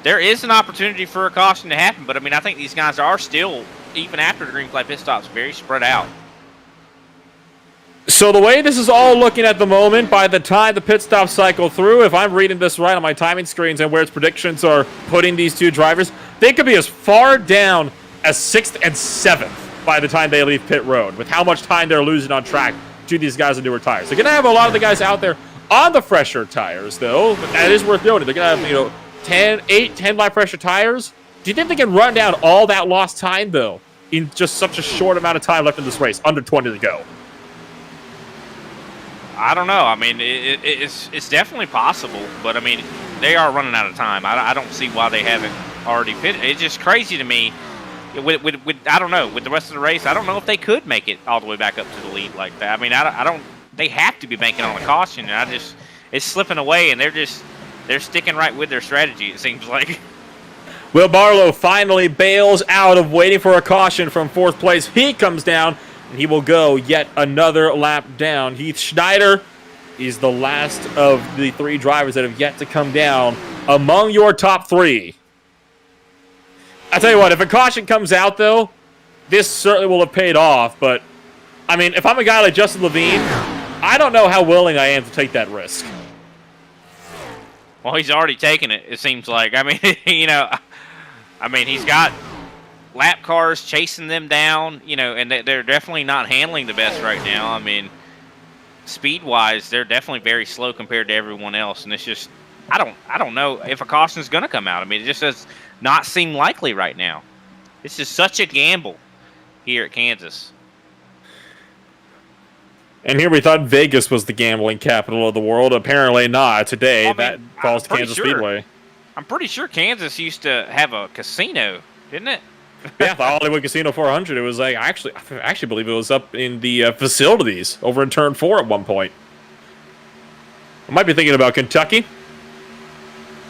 there is an opportunity for a caution to happen. But, I mean, I think these guys are still, even after the green flag pit stops, very spread out. So the way this is all looking at the moment, by the time the pit stop cycle through, if I'm reading this right on my timing screens and where its predictions are putting these two drivers, they could be as far down as 6th and 7th by the time they leave pit road, with how much time they're losing on track to these guys with newer tires. They're going to have a lot of the guys out there on the fresher tires, though. That is worth noting. They're going to have, 10 lap pressure tires. Do you think they can run down all that lost time, though, in just such a short amount of time left in this race, under 20 to go? I don't know. I mean, it's definitely possible, but I mean, they are running out of time. I don't see why they haven't already pitted. It's just crazy to me. With I don't know, with the rest of the race, I don't know if they could make it all the way back up to the lead like that. I mean, I don't. They have to be banking on a caution, and it's slipping away, and they're sticking right with their strategy. It seems like. Will Barlow finally bails out of waiting for a caution from 4th place. He comes down, and he will go yet another lap down. Heath Schneider is the last of the 3 drivers that have yet to come down among your top 3. I tell you what, if a caution comes out, though, this certainly will have paid off. But, I mean, if I'm a guy like Justin Levine, I don't know how willing I am to take that risk. Well, he's already taken it, it seems like. I mean, he's got lap cars chasing them down, and they're definitely not handling the best right now. I mean, speed-wise, they're definitely very slow compared to everyone else, and it's just, I don't know if a caution is going to come out. I mean, it just does not seem likely right now. This is such a gamble here at Kansas. And here we thought Vegas was the gambling capital of the world. Apparently not. Today, that falls to Kansas Speedway. I'm pretty sure Kansas used to have a casino, didn't it? Yeah, the Hollywood Casino 400. It was like, I actually believe it was up in the facilities over in Turn 4 at one point. I might be thinking about Kentucky.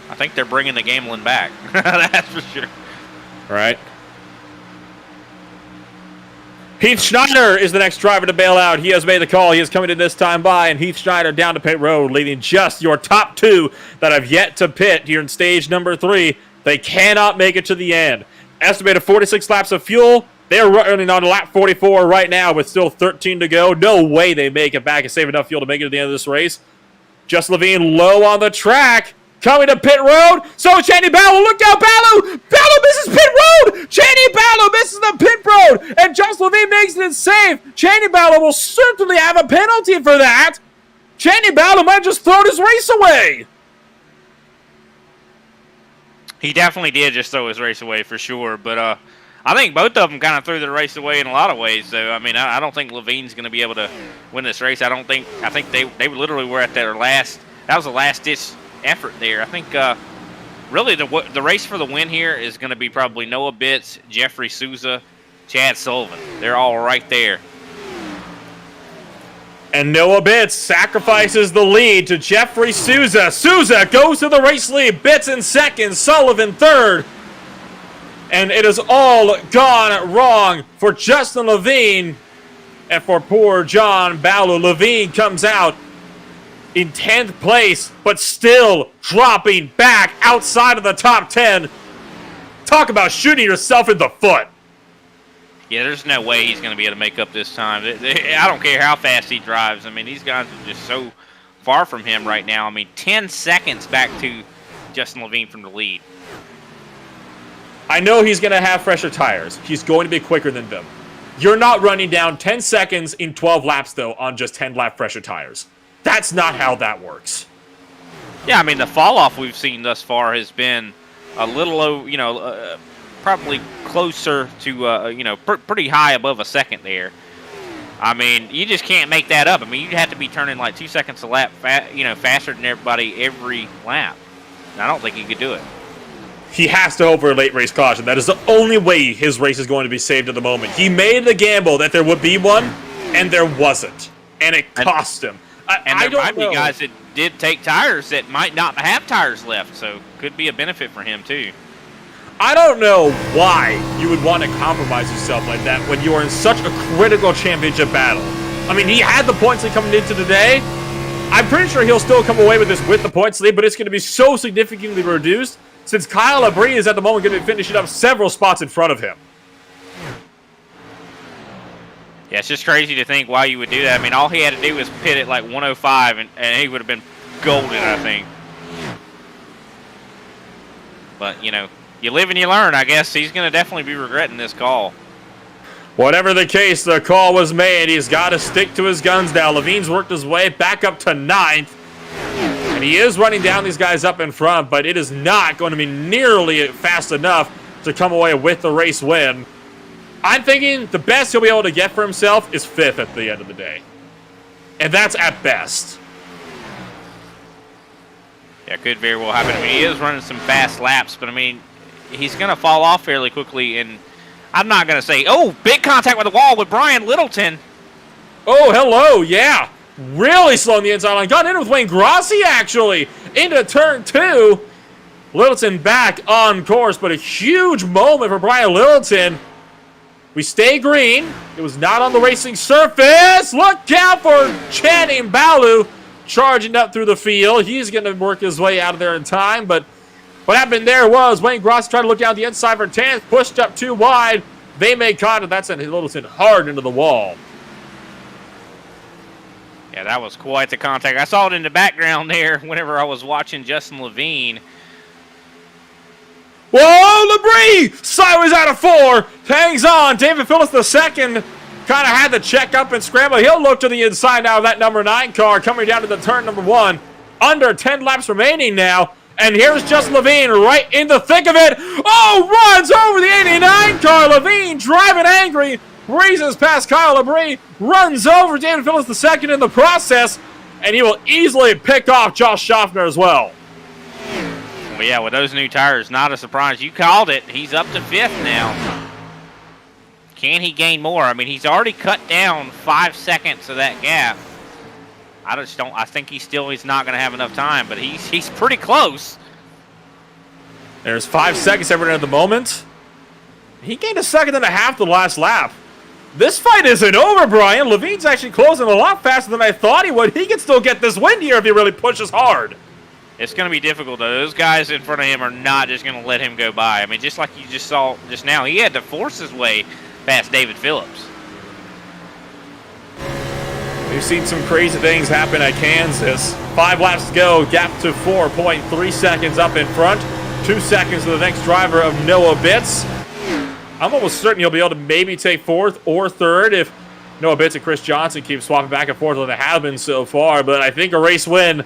I think they're bringing the gambling back. That's for sure. Right. Heath Schneider is the next driver to bail out. He has made the call. He is coming in this time by, and Heath Schneider down to pit road, leaving just your top 2 that have yet to pit here in stage number 3. They cannot make it to the end. Estimated 46 laps of fuel. They're running on lap 44 right now with still 13 to go. No way they make it back and save enough fuel to make it to the end of this race. Justin Levine low on the track. Coming to pit road. So Chaney Ballow, look out, Ballow! Ballow misses pit road! Chaney Ballow misses the pit road! And Justin Levine makes it safe. Chaney Ballow will certainly have a penalty for that. Chaney Ballow might have just thrown his race away. He definitely did just throw his race away for sure, but I think both of them kind of threw their race away in a lot of ways. So I mean, I don't think Levine's going to be able to win this race. I think they literally were at their last. That was the last ditch effort there. I think really the race for the win here is going to be probably Noah Bitts, Jeffrey Souza, Chad Sullivan. They're all right there. And Noah Bitts sacrifices the lead to Jeffrey Souza. Souza goes to the race lead. Bitts in second, Sullivan third. And it is all gone wrong for Justin Levine and for poor John Ballow. Levine comes out in 10th place, but still dropping back outside of the top 10. Talk about shooting yourself in the foot. Yeah, there's no way he's going to be able to make up this time. I don't care how fast he drives. I mean, these guys are just so far from him right now. I mean, 10 seconds back to Justin Levine from the lead. I know he's going to have fresher tires. He's going to be quicker than them. You're not running down 10 seconds in 12 laps, though, on just 10-lap fresher tires. That's not how that works. Yeah, I mean, the fall-off we've seen thus far has been a little low, probably closer to, pretty high above a second there. I mean, you just can't make that up. I mean, you'd have to be turning like 2 seconds a lap, faster than everybody every lap. And I don't think he could do it. He has to hope for a late race caution. That is the only way his race is going to be saved at the moment. He made the gamble that there would be one, and there wasn't. And it cost him. And there might be guys that did take tires that might not have tires left, so could be a benefit for him too. I don't know why you would want to compromise yourself like that when you are in such a critical championship battle. I mean, he had the points lead coming into today. I'm pretty sure he'll still come away with this with the points lead, but it's going to be so significantly reduced since Kyle Labrie is at the moment going to be finishing up several spots in front of him. Yeah, it's just crazy to think why you would do that. I mean, all he had to do was pit at like 105, and he would have been golden, I think. But, you know, you live and you learn, I guess. He's going to definitely be regretting this call. Whatever the case, the call was made. He's got to stick to his guns now. Levine's worked his way back up to 9th. And he is running down these guys up in front, but it is not going to be nearly fast enough to come away with the race win. I'm thinking the best he'll be able to get for himself is 5th at the end of the day. And that's at best. Yeah, could very well happen. I mean, he is running some fast laps, but I mean, he's going to fall off fairly quickly. And I'm not going to say, oh, big contact with the wall with Brian Littleton. Oh, hello, yeah. Really slowing the inside line. Got in with Wayne Grossi, actually. Into turn 2. Littleton back on course, but a huge moment for Brian Littleton. We stay green. It was not on the racing surface. Look out for Channing Balu charging up through the field. He's going to work his way out of there in time, but what happened there was Wayne Grossi tried to look down the inside for 10th, pushed up too wide. They made contact. That sent Littleton hard into the wall. Yeah, that was quite the contact. I saw it in the background there whenever I was watching Justin Levine. Whoa, Labrie! Sideways out of 4. Hangs on. David Phillips the second kind of had to check up and scramble. He'll look to the inside now of that number 9 car coming down to the turn number 1. Under 10 laps remaining now. And here's Justin Levine right in the thick of it. Oh, runs over the 89 car. Levine driving angry. Breezes past Kyle Labrie. Runs over David Phillips the second in the process. And he will easily pick off Josh Schaffner as well. Well, yeah, with those new tires, not a surprise. You called it. He's up to 5th now. Can he gain more? I mean, he's already cut down 5 seconds of that gap. I think he's not going to have enough time, but he's pretty close. There's 5 seconds everyone at the moment. He gained a second and a half the last lap. This fight isn't over, Brian. Levine's actually closing a lot faster than I thought he would. He can still get this win here if he really pushes hard. It's going to be difficult, though. Those guys in front of him are not just going to let him go by. I mean, just like you just saw just now, he had to force his way past David Phillips. We've seen some crazy things happen at Kansas. 5 laps to go, gap to 4.3 seconds up in front. 2 seconds to the next driver of Noah Bitts. I'm almost certain he'll be able to maybe take 4th or 3rd if Noah Bitts and Chris Johnson keep swapping back and forth like they have been so far. But I think a race win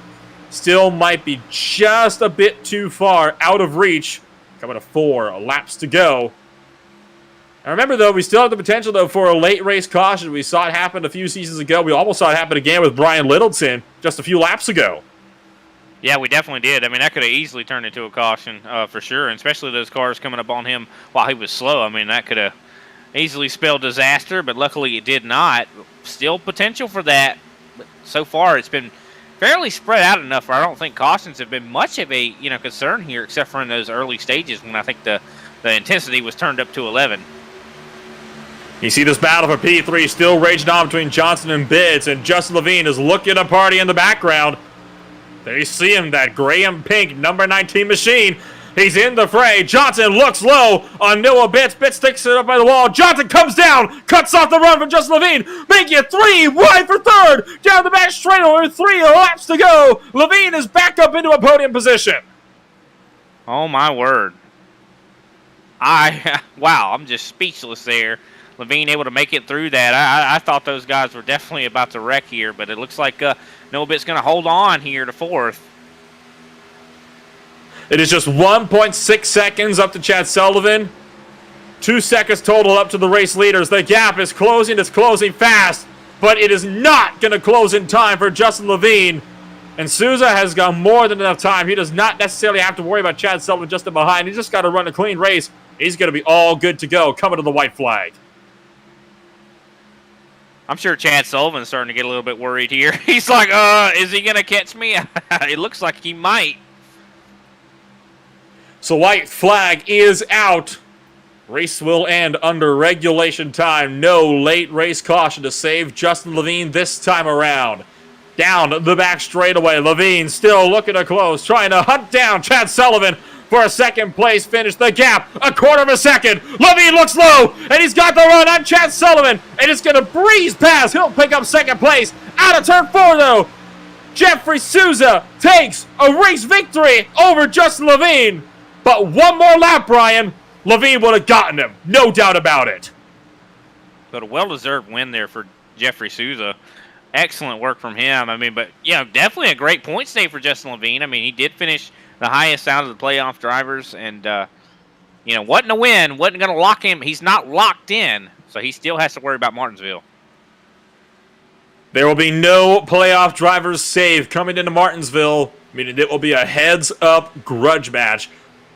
still might be just a bit too far out of reach. Coming to 4 laps to go. And remember, though, we still have the potential, though, for a late race caution. We saw it happen a few seasons ago. We almost saw it happen again with Brian Littleton just a few laps ago. Yeah, we definitely did. I mean, that could have easily turned into a caution for sure, and especially those cars coming up on him while he was slow. I mean, that could have easily spelled disaster, but luckily it did not. Still potential for that, but so far it's been fairly spread out enough where I don't think cautions have been much of a concern here, except for in those early stages when I think the intensity was turned up to 11. You see this battle for P3 still raging on between Johnson and Bitts, and Justin Levine is looking to party in the background. There you see him, that gray and pink number 19 machine. He's in the fray. Johnson looks low on Noah Bitts. Bitts sticks it up by the wall. Johnson comes down, cuts off the run from Justin Levine. Make it 3, wide for 3rd. Down the back straight over 3 laps to go. Levine is back up into a podium position. Oh, my word. Wow, I'm just speechless there. Levine able to make it through that. I thought those guys were definitely about to wreck here, but it looks like Noah Bitts going to hold on here to 4th. It is just 1.6 seconds up to Chad Sullivan. 2 seconds total up to the race leaders. The gap is closing. It's closing fast, but it is not going to close in time for Justin Levine. And Souza has got more than enough time. He does not necessarily have to worry about Chad Sullivan just in behind. He's just got to run a clean race. He's going to be all good to go coming to the white flag. I'm sure Chad Sullivan's starting to get a little bit worried here. He's like, is he going to catch me? It looks like he might. So white flag is out. Race will end under regulation time. No late race caution to save Justin Levine this time around. Down the back straightaway. Levine still looking to close, trying to hunt down Chad Sullivan. for a second place finish. The gap, a quarter of a second. Levine looks low, and he's got the run on Chad Sullivan, and it's going to breeze past. He'll pick up second place. Out of turn 4, though, Jeffrey Souza takes a race victory over Justin Levine. But one more lap, Brian, Levine would have gotten him. No doubt about it. But a well-deserved win there for Jeffrey Souza. Excellent work from him. I mean, but, definitely a great points day for Justin Levine. I mean, he did finish the highest out of the playoff drivers, and, wasn't a win, wasn't going to lock him. He's not locked in, so he still has to worry about Martinsville. There will be no playoff drivers saved coming into Martinsville, meaning it will be a heads-up grudge match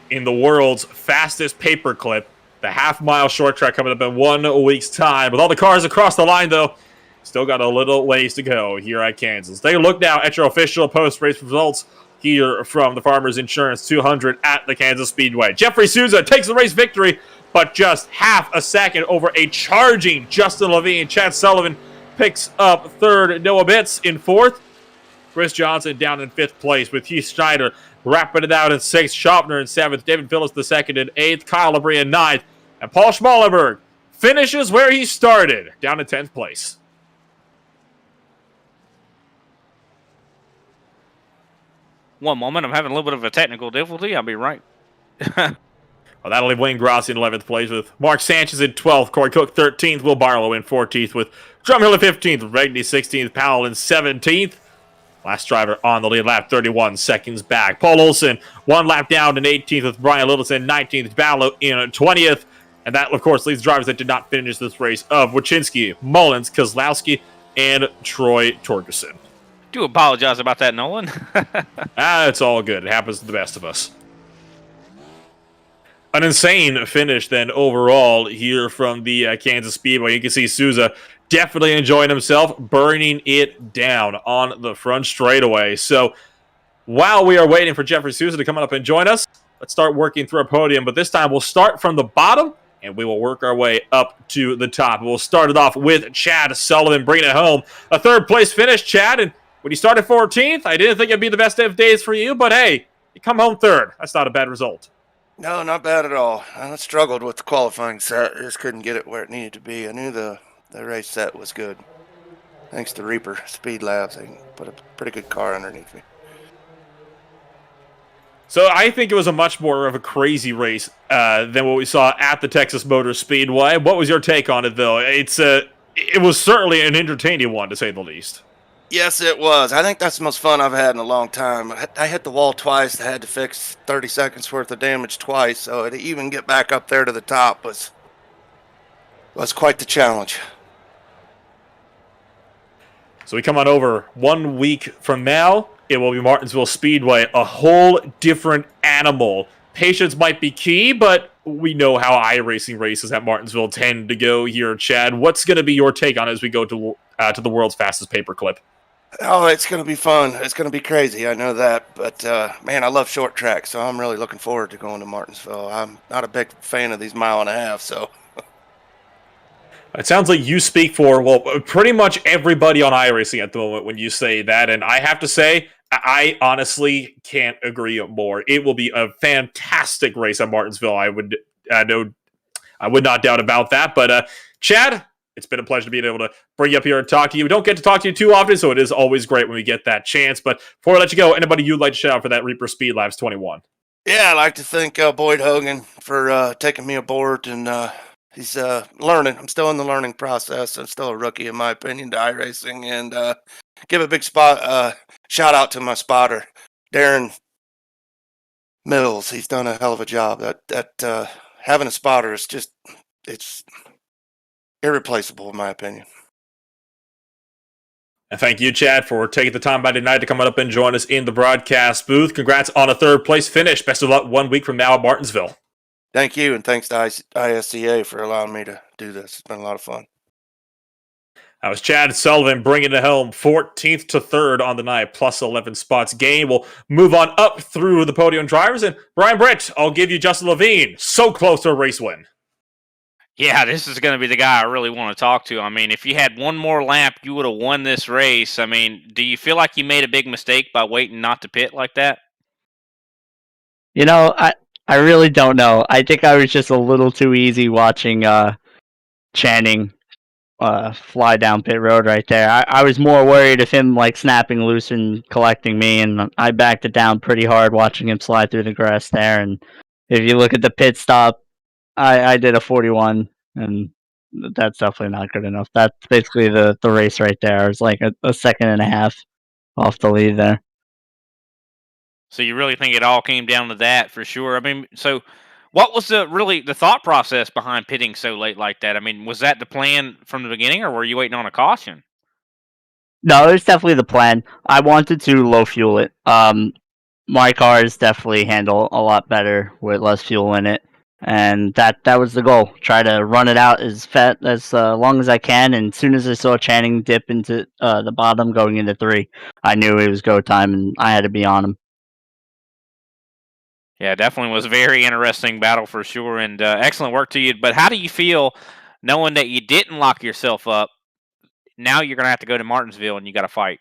in the world's fastest paperclip. The half-mile short track coming up in 1 week's time. With all the cars across the line, though, still got a little ways to go here at Kansas. Take a look now at your official post-race results here from the Farmers Insurance 200 at the Kansas Speedway. Jeffrey Souza takes the race victory, but just half a second over a charging Justin Levine. Chad Sullivan picks up third. Noah Bitts in fourth. Chris Johnson down in fifth place with Heath Schneider wrapping it out in sixth. Schopner in seventh. David Phillips the second in eighth. Kyle Labrie in ninth. And Paul Schmallenberg finishes where he started, down in 10th place. One moment, I'm having a little bit of a technical difficulty. I'll be right. Well, that'll leave Wayne Grossi in 11th place with Mark Sanchez in 12th, Corey Cook 13th, Will Barlow in 14th with Drumhill in 15th, Regney 16th, Powell in 17th. Last driver on the lead lap, 31 seconds back. Paul Olson, 1 lap down in 18th with Brian Littleton, 19th, Barlow in 20th. And that, of course, leaves drivers that did not finish this race of Wachinski, Mullins, Kozlowski, and Troy Torgerson. Do apologize about that, Nolan. It's all good. It happens to the best of us. An insane finish then overall here from the Kansas Speedway. You can see Souza definitely enjoying himself, burning it down on the front straightaway. So while we are waiting for Jeffrey Souza to come up and join us, let's start working through our podium. But this time we'll start from the bottom, and we will work our way up to the top. We'll start it off with Chad Sullivan bringing it home. A third-place finish, Chad, and when you started 14th, I didn't think it'd be the best of days for you, but hey, you come home third. That's not a bad result. No, not bad at all. I struggled with the qualifying set. I just couldn't get it where it needed to be. I knew the race set was good. Thanks to Reaper Speed Labs, they put a pretty good car underneath me. So I think it was a much more of a crazy race than what we saw at the Texas Motor Speedway. What was your take on it, though? It was certainly an entertaining one, to say the least. Yes, it was. I think that's the most fun I've had in a long time. I hit the wall twice. I had to fix 30 seconds worth of damage twice, so to even get back up there to the top was quite the challenge. So we come on over 1 week from now. It will be Martinsville Speedway, a whole different animal. Patience might be key, but we know how iRacing races at Martinsville tend to go here, Chad. What's going to be your take on it as we go to the world's fastest paperclip? Oh, it's going to be fun. It's going to be crazy. I know that. But, man, I love short track, so I'm really looking forward to going to Martinsville. I'm not a big fan of these 1.5 miles, so. It sounds like you speak for, well, pretty much everybody on iRacing at the moment when you say that. And I have to say, I honestly can't agree more. It will be a fantastic race at Martinsville. I would not doubt about that. But, Chad, it's been a pleasure to be able to bring you up here and talk to you. We don't get to talk to you too often, so it is always great when we get that chance. But before I let you go, anybody you'd like to shout out for that Reaper Speed Labs 21? Yeah, I'd like to thank Boyd Hogan for taking me aboard, and he's learning. I'm still in the learning process. I'm still a rookie, in my opinion, to iRacing, and give a big shout out to my spotter, Darren Mills. He's done a hell of a job. That having a spotter is just, it's irreplaceable, in my opinion. And thank you, Chad, for taking the time by tonight to come up and join us in the broadcast booth. Congrats on a third-place finish. Best of luck 1 week from now at Martinsville. Thank you, and thanks to ISCA for allowing me to do this. It's been a lot of fun. That was Chad Sullivan bringing it home, 14th to 3rd on the night, plus 11 spots gained. We'll move on up through the podium drivers. And Brian Britt, I'll give you Justin Levine. So close to a race win. Yeah, this is going to be the guy I really want to talk to. I mean, if you had one more lap, you would have won this race. I mean, do you feel like you made a big mistake by waiting not to pit like that? You know, I really don't know. I think I was just a little too easy watching Channing fly down pit road right there. I was more worried of him like snapping loose and collecting me, and I backed it down pretty hard watching him slide through the grass there. And if you look at the pit stop, I did a 41, and that's definitely not good enough. That's basically the race right there. It's like a second and a half off the lead there. So you really think it all came down to that for sure? I mean, so what was the thought process behind pitting so late like that? I mean, was that the plan from the beginning, or were you waiting on a caution? No, it was definitely the plan. I wanted to low fuel it. My cars definitely handle a lot better with less fuel in it, and that was the goal. Try to run it out as long as I can. And as soon as I saw Channing dip into the bottom going into 3, I knew it was go time, and I had to be on him. Yeah, definitely was a very interesting battle for sure, and excellent work to you. But how do you feel knowing that you didn't lock yourself up? Now you're going to have to go to Martinsville and you got to fight.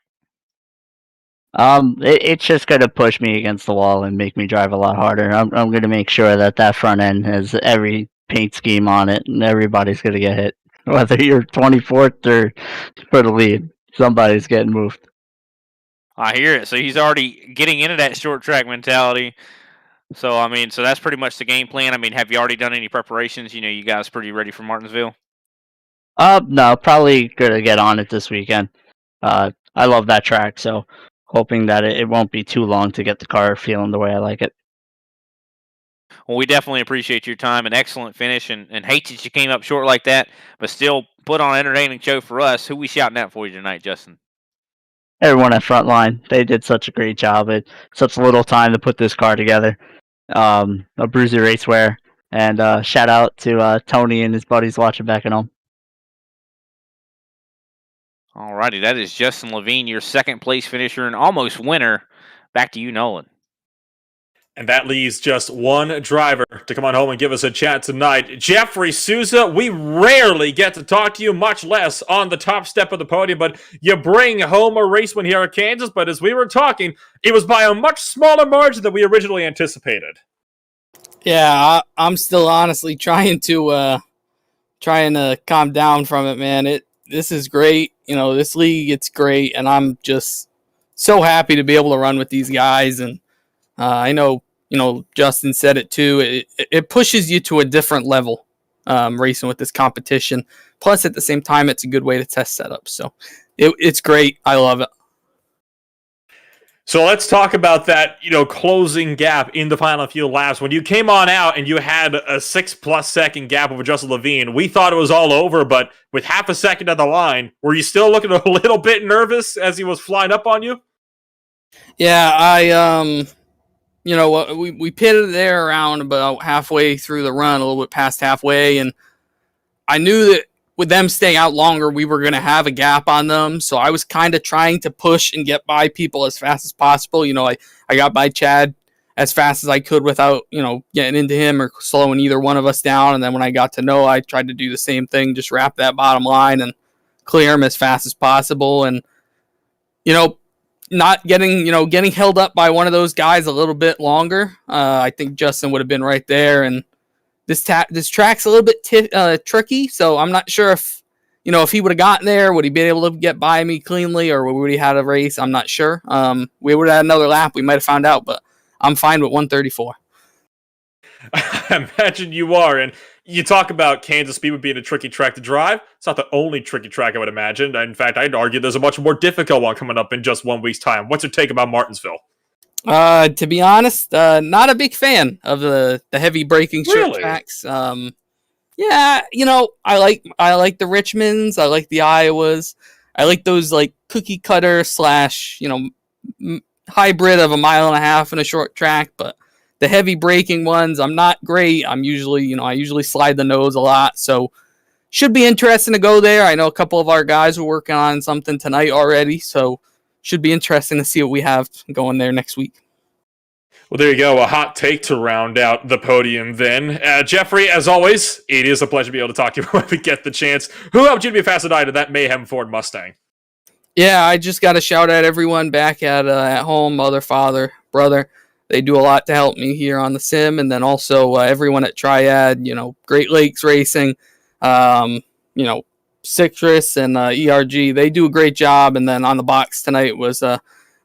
It's just gonna push me against the wall and make me drive a lot harder. I'm gonna make sure that front end has every paint scheme on it, and everybody's gonna get hit. Whether you're 24th or for the lead, somebody's getting moved. I hear it. So he's already getting into that short track mentality. So I mean, so that's pretty much the game plan. I mean, have you already done any preparations? You guys pretty ready for Martinsville? No, probably gonna get on it this weekend. I love that track, so hoping that it won't be too long to get the car feeling the way I like it. Well, we definitely appreciate your time. An excellent finish, and hate that you came up short like that, but still put on an entertaining show for us. Who we shouting out for you tonight, Justin? Everyone at Frontline, they did such a great job. It such little time to put this car together. A Bruiser Racewear, and shout out to Tony and his buddies watching back at home. Alrighty, that is Justin Levine, your second place finisher and almost winner. Back to you, Nolan. And that leaves just one driver to come on home and give us a chat tonight. Jeffrey Souza, we rarely get to talk to you, much less on the top step of the podium, but you bring home a race win here at Kansas. But as we were talking, it was by a much smaller margin than we originally anticipated. Yeah, I'm still honestly trying to calm down from it, man. This is great. This league, it's great, and I'm just so happy to be able to run with these guys. And I know, Justin said it too. It pushes you to a different level, racing with this competition. Plus, at the same time, it's a good way to test setups. So it's great. I love it. So let's talk about that, closing gap in the final few laps. When you came on out and you had a 6+ second gap over Justin Levine, we thought it was all over, but with half a second at the line, were you still looking a little bit nervous as he was flying up on you? Yeah, we pitted there around about halfway through the run, a little bit past halfway, and I knew that with them staying out longer, we were going to have a gap on them. So I was kind of trying to push and get by people as fast as possible. I got by Chad as fast as I could without, getting into him or slowing either one of us down. And then when I got to Noah, I tried to do the same thing, just wrap that bottom line and clear him as fast as possible. And, not getting held up by one of those guys a little bit longer. I think Justin would have been right there. And this track's a little bit tricky, so I'm not sure if he would have gotten there, would he been able to get by me cleanly, or would he had a race? I'm not sure. We would have had another lap. We might have found out, but I'm fine with 134. I imagine you are. And you talk about Kansas Speedway being a tricky track to drive. It's not the only tricky track I would imagine. In fact, I'd argue there's a much more difficult one coming up in just 1 week's time. What's your take about Martinsville? To be honest, not a big fan of the heavy braking short tracks. Yeah, I like the Richmonds, I like the Iowas, I like those like cookie cutter / hybrid of 1.5 miles in a short track. But the heavy braking ones, I'm not great. I usually slide the nose a lot, so should be interesting to go there. I know a couple of our guys are working on something tonight already, so should be interesting to see what we have going there next week. Well, there you go. A hot take to round out the podium then. Jeffrey, as always, it is a pleasure to be able to talk to you when we get the chance. Who helped you to be a fast tonight in that Mayhem Ford Mustang? Yeah, I just got to shout out everyone back at home, mother, father, brother. They do a lot to help me here on the sim, and then also everyone at Triad, Great Lakes Racing, Citrus and ERG. They do a great job. And then on the box tonight was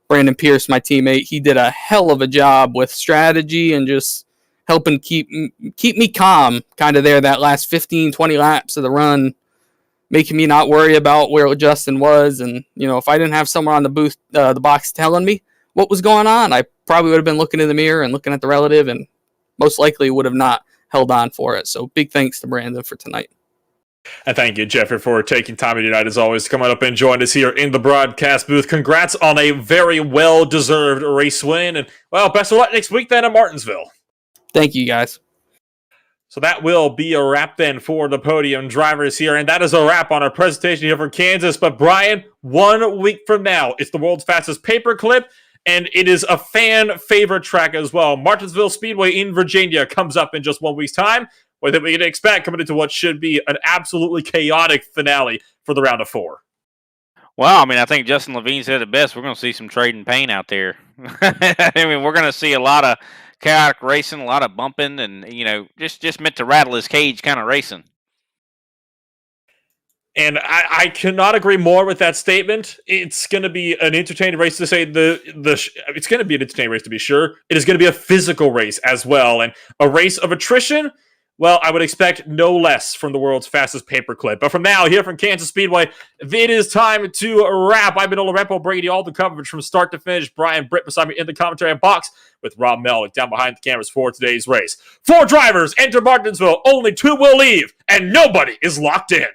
Brandon Pierce, my teammate. He did a hell of a job with strategy and just helping keep me calm kind of there that last 15, 20 laps of the run, making me not worry about where Justin was. And, if I didn't have someone on the booth, the box telling me what was going on, I probably would have been looking in the mirror and looking at the relative and most likely would have not held on for it. So big thanks to Brandon for tonight. And thank you, Jeffrey, for taking time tonight, as always, coming up and joining us here in the broadcast booth. Congrats on a very well-deserved race win. And, well, best of luck next week then at Martinsville. Thank you, guys. So that will be a wrap then for the podium drivers here. And that is a wrap on our presentation here from Kansas. But, Brian, 1 week from now, it's the world's fastest paperclip. And it is a fan favorite track as well. Martinsville Speedway in Virginia comes up in just 1 week's time. What we can expect coming into what should be an absolutely chaotic finale for the round of 4. Well, I think Justin Levine said it best. We're going to see some trading pain out there. We're going to see a lot of chaotic racing, a lot of bumping, and just meant to rattle his cage kind of racing. And I cannot agree more with that statement. It's going to be an entertaining race to say it's going to be an entertaining race to be sure. It is going to be a physical race as well, and a race of attrition. Well, I would expect no less from the world's fastest paperclip. But from now, here from Kansas Speedway, it is time to wrap. I've been Ola Repo, bringing you all the coverage from start to finish. Brian Britt beside me in the commentary box with Rob Mellick down behind the cameras for today's race. 4 drivers enter Martinsville. Only 2 will leave, and nobody is locked in.